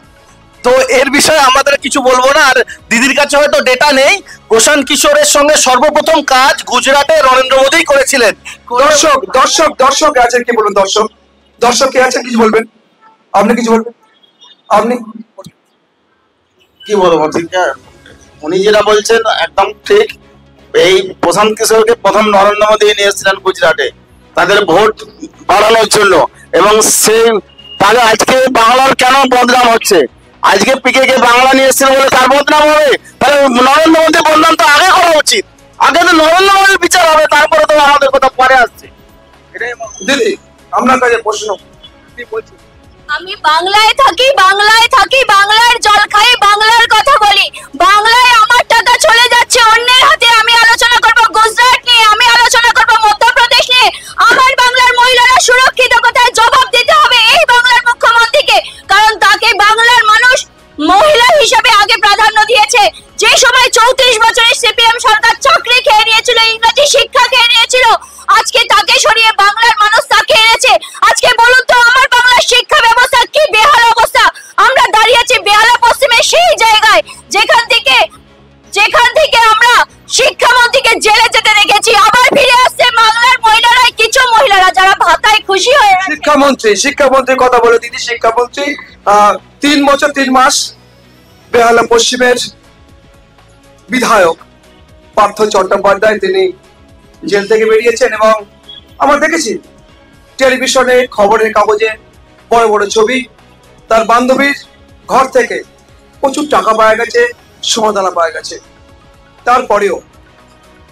তো এর বিষয়ে আমাদের কিছু বলবো না। আর দিদির কাছে হয়তো ডেটা নেই, প্রশান্ত কিশোরের সঙ্গে সর্বপ্রথম কাজ গুজরাটে নরেন্দ্র মোদী করেছিলেন। দর্শক আছেন, কি বলবেন? দর্শক কে আছেন, কিছু বলবেন? আপনি কিছু বলবেন? আপনি কি বলবো? ঠিক আছে, উনি যেটা বলছেন একদম ঠিক। এই প্রশান্ত কিশোরকে প্রথম নরেন্দ্র মোদী নিয়ে এসেছিলেন গুজরাটে তাদের ভোট বাড়ানোর জন্য, এবং সেই তাহলে আজকে বাংলার কেন বদনাম হচ্ছে? আজকে পিকে কে বাংলা নিয়ে এসেছিল বলে তার বদনাম হবে? তাহলে নরেন্দ্র মোদী বদনাম তো আগে করা উচিত, আগে তো নরেন্দ্র মোদীর বিচার হবে, তারপরে তো আমাদের কথা পরে আসছে। দিদি আপনার কাছে প্রশ্ন, কি বলছেন? আমি বাংলায় থাকি, বাংলার জল খাই, বাংলার কথা বলি। বাংলায় আমার টাকা চলে যাচ্ছে অন্যের হাতে। আমি আলোচনা করব গুজরাট নিয়ে, আমি আলোচনা করব মধ্যপ্রদেশ নিয়ে। আমার বাংলার মহিলারা সুরক্ষিত, কোথায় জবাব দিতে হবে এই বাংলার মুখ্যমন্ত্রীকে, কারণ তাকে বাংলার মানুষ মহিলা হিসেবে আগে প্রাধান্য দিয়েছে। যে সময় 34 বছরের সিপিএম সরকার চাকরি খেয়ে নিয়েছিল, ইংরেজি শিক্ষা খেয়ে নিয়েছিল, আজকে তাকে সরিয়ে বাংলার মানুষ তাকে এনেছে। আজকে বলুন তো, আমার বাংলার শিক্ষা ব্যবস্থা কি বেহাল অবস্থা। আমরা দাঁড়িয়ে আছি বেহালা পশ্চিমে, সেই জায়গায় যেখান থেকে আমরা শিক্ষামন্ত্রীকে জেলে যেতে দেখেছি। আবার ফিরে আসছে বাংলার মহিলারা, কিছু মহিলারা যারা ভাতায় খুশি হয়ে। শিক্ষামন্ত্রীর কথা বলে দিদি, শিক্ষামন্ত্রী 3 বছর 3 মাস বেহালা পশ্চিমের বিধায়ক পার্থ চট্টোপাধ্যায় তিনি জেল থেকে বেরিয়েছেন, এবং আমরা দেখেছি টেলিভিশনে, খবরের কাগজে বড় বড় ছবি, তার বান্ধবীর ঘর থেকে প্রচুর টাকা পাওয়া গেছে, সোনাদানা পাওয়া গেছে।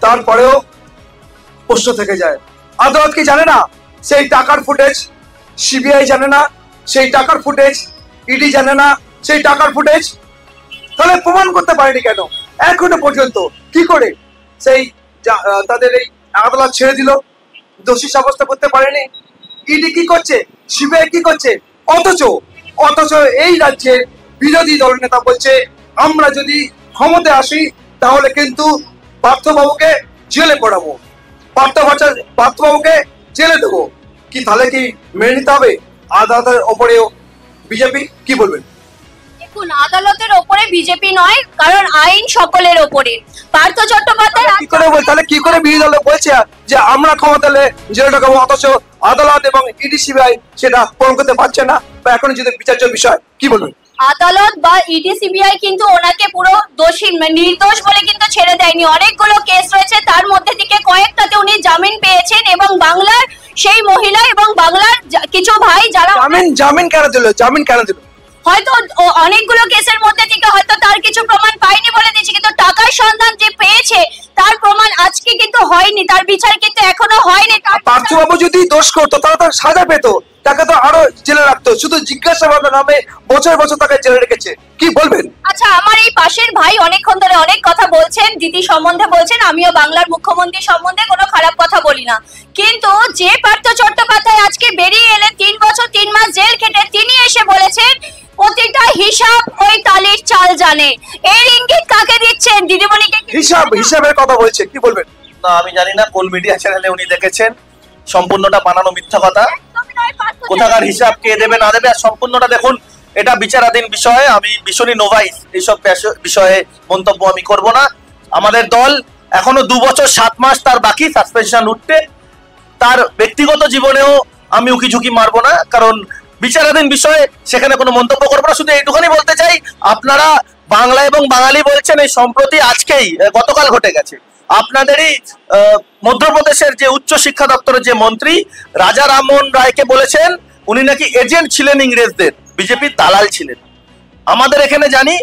তারপরেও প্রশ্ন থেকে যায়, আদালত কি জানে না সেই টাকার ফুটেজ? সিবিআই জানে না সেই টাকার ফুটেজ? ইডি জানে না সেই টাকার ফুটেজ? তাহলে প্রমাণ করতে পারেনি কেন এখনো পর্যন্ত? কি করে সেই তাদের এই আদালত ছেড়ে দিল? দোষী সাব্যস্ত করতে পারেনি। ইডি কি করছে, সিবিআই কি করছে? অথচ এই রাজ্যের বিরোধী দল নেতা বলছে, আমরা যদি ক্ষমতায় আসি তাহলে কিন্তু পার্থবাবুকে জেলে পড়াবো, পার্থবাবুকে জেলে দেবো। কি তাহলে কি মেনে নিতে হবে আদালতের ওপরেও বিজেপি? কি বলবেন? দেখুন, আদালতের ওপরে বিজেপি নয়, কারণ আইন সকলের ওপরে। পার্থ চট্টোপাধ্যায় তাহলে কি করে বিরোধী দল বলছে যে আমরা ক্ষমতালে জেলে ঢোকাবো, অথচ আদালত এবং ইডি সিবিআই সেটা পূরণ করতে পারছে না, বা এখন যদি বিচার্য বিষয়? কি বলবেন? আদালত বা ইডি সিবিআই কিন্তু ওনাকে পুরো দোষী নির্দোষ বলে কিন্তু ছেড়ে দেয়নি। অনেকগুলো কেস রয়েছে, তার মধ্যে থেকে কয়েকটাতে উনি জামিন পেয়েছেন, এবং বাংলার সেই মহিলা এবং বাংলার কিছু ভাই যারা জামিন কেন দিল? হয়তো অনেকগুলো কেসের মধ্যে থেকে হয়তো তার কিছু প্রমাণ পায়নি বলে দিয়েছে, কিন্তু টাকার সন্ধান যে পেয়েছে তার প্রমাণ আজকে কিন্তু হয়নি, তার বিচার কিন্তু এখনো হয়নি। পার্থবাবু যদি দোষ করতো তাহলে তার সাজা পেত, তাকে তো আরো জেলে রাখতো, শুধু জিজ্ঞাসাবাদের নামে বছর বছর তাকে জেলে রেখেছে। কি বলবেন? আচ্ছা, আমার এই পাশের ভাই অনেকক্ষণ ধরে অনেক কথা বলছেন, দিদি সম্বন্ধে বলছেন, আমিও বাংলার মুখ্যমন্ত্রী সম্বন্ধে কোনো খারাপ কথা বলি না, কিন্তু যে পার্থ চট্টোপাধ্যায় আজকে বেরিয়ে এলেন 3 বছর 3 মাস জেল খেটে, তিনি এসে বলেছেন প্রতিটা হিসাব ওই তালির চাল জানে। এর ইঙ্গিত কাকে দিচ্ছেন? দিদিমণিকে? হিসাবের কথা বলছে, কি বলবেন? না, আমি জানি না কোন মিডিয়া চ্যানেলে উনি দেখেছেন, সম্পূর্ণটা বানানো মিথ্যা কথা। কোথাকার হিসাব কে দেবে না দেবে আর সম্পূর্ণটা দেখুন, এটা বিচারাধীন বিষয়। আমি ভীষণই নোভাইস এইসব বিষয়ে মন্তব্য আমি করব না। আমাদের দল এখনো 2 বছর 7 মাস তার বাকি সাসপেনশন উঠতে, তার ব্যক্তিগত জীবনেও আমি উকি ঝুঁকি মারবো না, কারণ বিচারাধীন বিষয়ে সেখানে কোনো মন্তব্য করবো না। শুধু এইটুখানি বলতে চাই, আপনারা বাংলা এবং বাঙালি বলছেন, এই সম্প্রতি আজকেই গতকাল ঘটে গেছে আপনাদেরই মধ্যপ্রদেশের যে উচ্চ শিক্ষা দপ্তরের যে মন্ত্রী রাজা রামমোহন রায়কে বলেছেন উনি নাকি এজেন্ট ছিলেন ইংরেজদের, বিজেপির দালাল ছিলেন। আমাদের এখানে জানি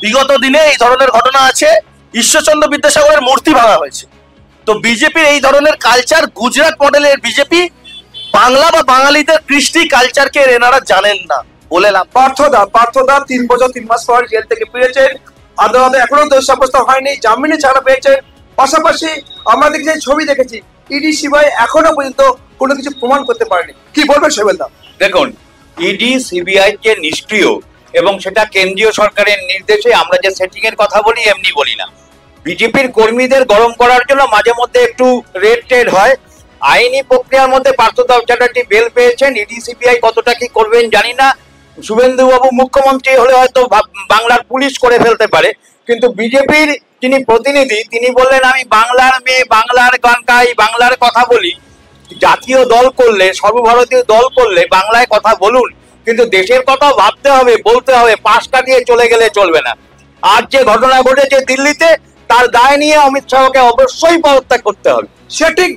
বিগত দিনে এই ধরনের ঘটনা আছে, ঈশ্বরচন্দ্র বিদ্যাসাগরের মূর্তি ভাঙা হয়েছে। তো বিজেপির এই ধরনের কালচার, গুজরাট মডেলের বিজেপি, বাংলা বা বাঙালিদের কৃষ্টি কালচারকে এনারা জানেন না বলে লাভ। পার্থদা 3 বছর 3 মাস পর জেল থেকে ফিরেছেন, আদালতে এখনো দোষ সাব্যস্ত হয়নি, জামিনে ছাড়া পেয়েছেন। পাশাপাশি আমরা দেখেছি, ছবি দেখেছি, ইডি সিবিআই এখনো পর্যন্ত কোনো কিছু প্রমাণ করতে পারেনি। কি বলবেন শৈবেলদা? দেখুন, ইডি সিবিআই যে নিষ্ক্রিয় এবং সেটা কেন্দ্রীয় সরকারের নির্দেশে, আমরা যে সেটিং এর কথা বলি এমনি বলি না। বিজেপির কর্মীদের গরম করার জন্য মাঝে মধ্যে একটু রেড টেড হয়। আইনি প্রক্রিয়ার মধ্যে পার্থ চ্যাটার্জি বেল পেয়েছেন, ইডি সিবিআই কতটা কি করবেন জানি না। শুভেন্দু বাবু মুখ্যমন্ত্রী হলে হয়তো বাংলার পুলিশ করে ফেলতে পারে, কিন্তু বিজেপির যিনি প্রতিনিধি তিনি বললেন আমি বাংলার মেয়ে, বাংলার গান গাই, বাংলার কথা বলি। জাতীয় দল করলে, সর্বভারতীয় দল করলে বাংলায় কথা বলুন, কিন্তু দেশের কথা ভাবতে হবে, বলতে হবে, পাশ কাটিয়ে চলে গেলে চলবে না। আজ যে ঘটনা ঘটেছে দিল্লিতে, তার দায় নিয়ে অমিত শাহকে অবশ্যই পদত্যাগ করতে হবে। সেটিং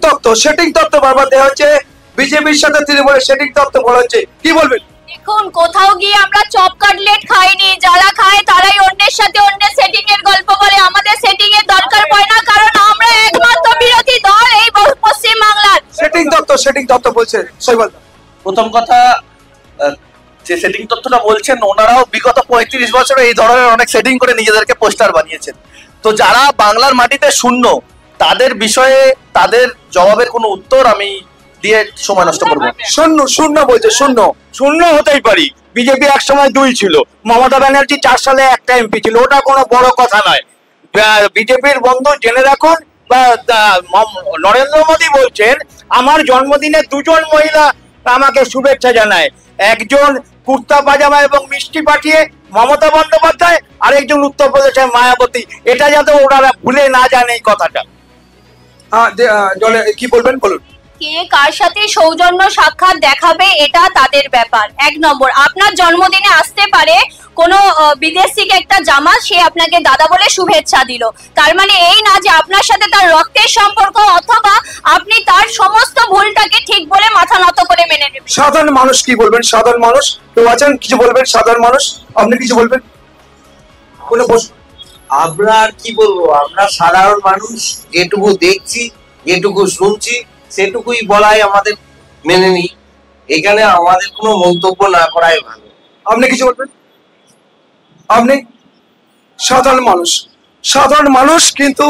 তত্ত্ব বারবার দেওয়া হচ্ছে, বিজেপির সাথে তৃণমূলের সেটিং তত্ত্ব বলা হচ্ছে। কি বলবেন? দেখুন, কোথাও গিয়ে আমরা চপ কাটলেট খাইনি, যারা খায় তারাই অন্যের সাথে অন্যের সেটিং এর গল্প বলে। আমাদের সেটিং এর দরকার পড়ে না, কারণ আমরা একমাত্র বিরোধী দল এই পশ্চিম বাংলার। সেটিং তত্ত্ব বলছে শৈবাল। প্রথম কথা, যে সেটিং তথ্যটা বলছেন ওনারাও বিগত 35 বছরে এই ধরনের অনেক সেটিং করে নিজেদেরকে পোস্টার বানিয়েছেন। তো যারা বাংলার মাটিতে শূন্য, তাদের বিষয়ে তাদের জবাবের কোনো উত্তর আমি দিয়ে সময় নষ্ট করবো। শূন্য বলছে, শূন্য হতেই পারি। বিজেপি এক সময় 2 ছিল, মমতা ব্যানার্জি 4 সালে একটা এমপি ছিল, ওটা কোনো বড় কথা নয়। বিজেপির বন্ধু জেনে রাখুন, নরেন্দ্র মোদী বলছেন আমার জন্মদিনে 2 জন মহিলা আমাকে শুভেচ্ছা জানায়, একজন কুর্তা পাজামা এবং মিষ্টি পাঠিয়ে মমতা বন্দ্যোপাধ্যায়, আরেকজন উত্তরপ্রদেশের মায়াবতী। এটা যাতে ওনারা ভুলে না জানে এই কথাটা। কি বলবেন বলুন? কে কার সাথে সৌজন্য সাক্ষাৎ দেখাবে এটা তাদের ব্যাপার। 1 নম্বর, আপনার জন্মদিনে আসতে পারে কোনো বিদেশ থেকে একটা জামা, সে আপনাকে দাদা বলে শুভেচ্ছা দিল, তার মানে এই না যে আপনার সাথে তার রক্তের সম্পর্ক, অথবা আপনি তার সমস্ত ভুলটাকে ঠিক বলে মাথা নত করে মেনে নেবেন। সাধারণ মানুষ কি বলবেন? সাধারণ মানুষ কেউ আছেন কিছু বলবেন? সাধারণ মানুষ আপনি কিছু বলবেন? আমরা কি বলবো, আমরা সাধারণ মানুষ, যেটুকু দেখছি, যেটুকু শুনছি, সেটুকুই বলাই আমাদের মেনে নিই। এখানে আমাদের কোনো মন্তব্য না করাই ভালো। আপনি কিছু বলবেন? আপনি সাধারণ মানুষ কিন্তু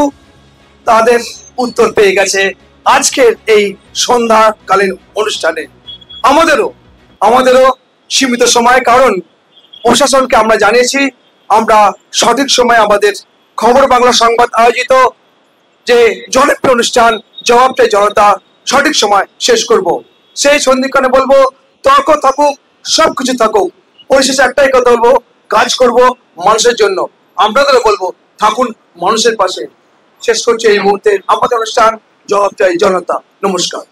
তাদের উত্তর পেয়ে গেছে আজকের এই সন্ধ্যাকালীন অনুষ্ঠানে। আমাদেরও সীমিত সময়, কারণ প্রশাসনকে আমরা জানিয়েছি আমরা সঠিক সময় আমাদের খবর বাংলা সংবাদ আয়োজিত যে জনপ্রিয় অনুষ্ঠান জবাবটাই জনতা সঠিক সময় শেষ করব। সেই সন্ধিক্ষণে বলবো, তর্ক থাকুক, সবকিছু থাকুক, পরিশেষে একটাই কথা বলবো, কাজ করব মানুষের জন্য। আপনাদেরও বলবো থাকুন মানুষের পাশে। শেষ করছে এই মুহূর্তে আমাদের অনুষ্ঠান জবাবটাই জনতা। নমস্কার।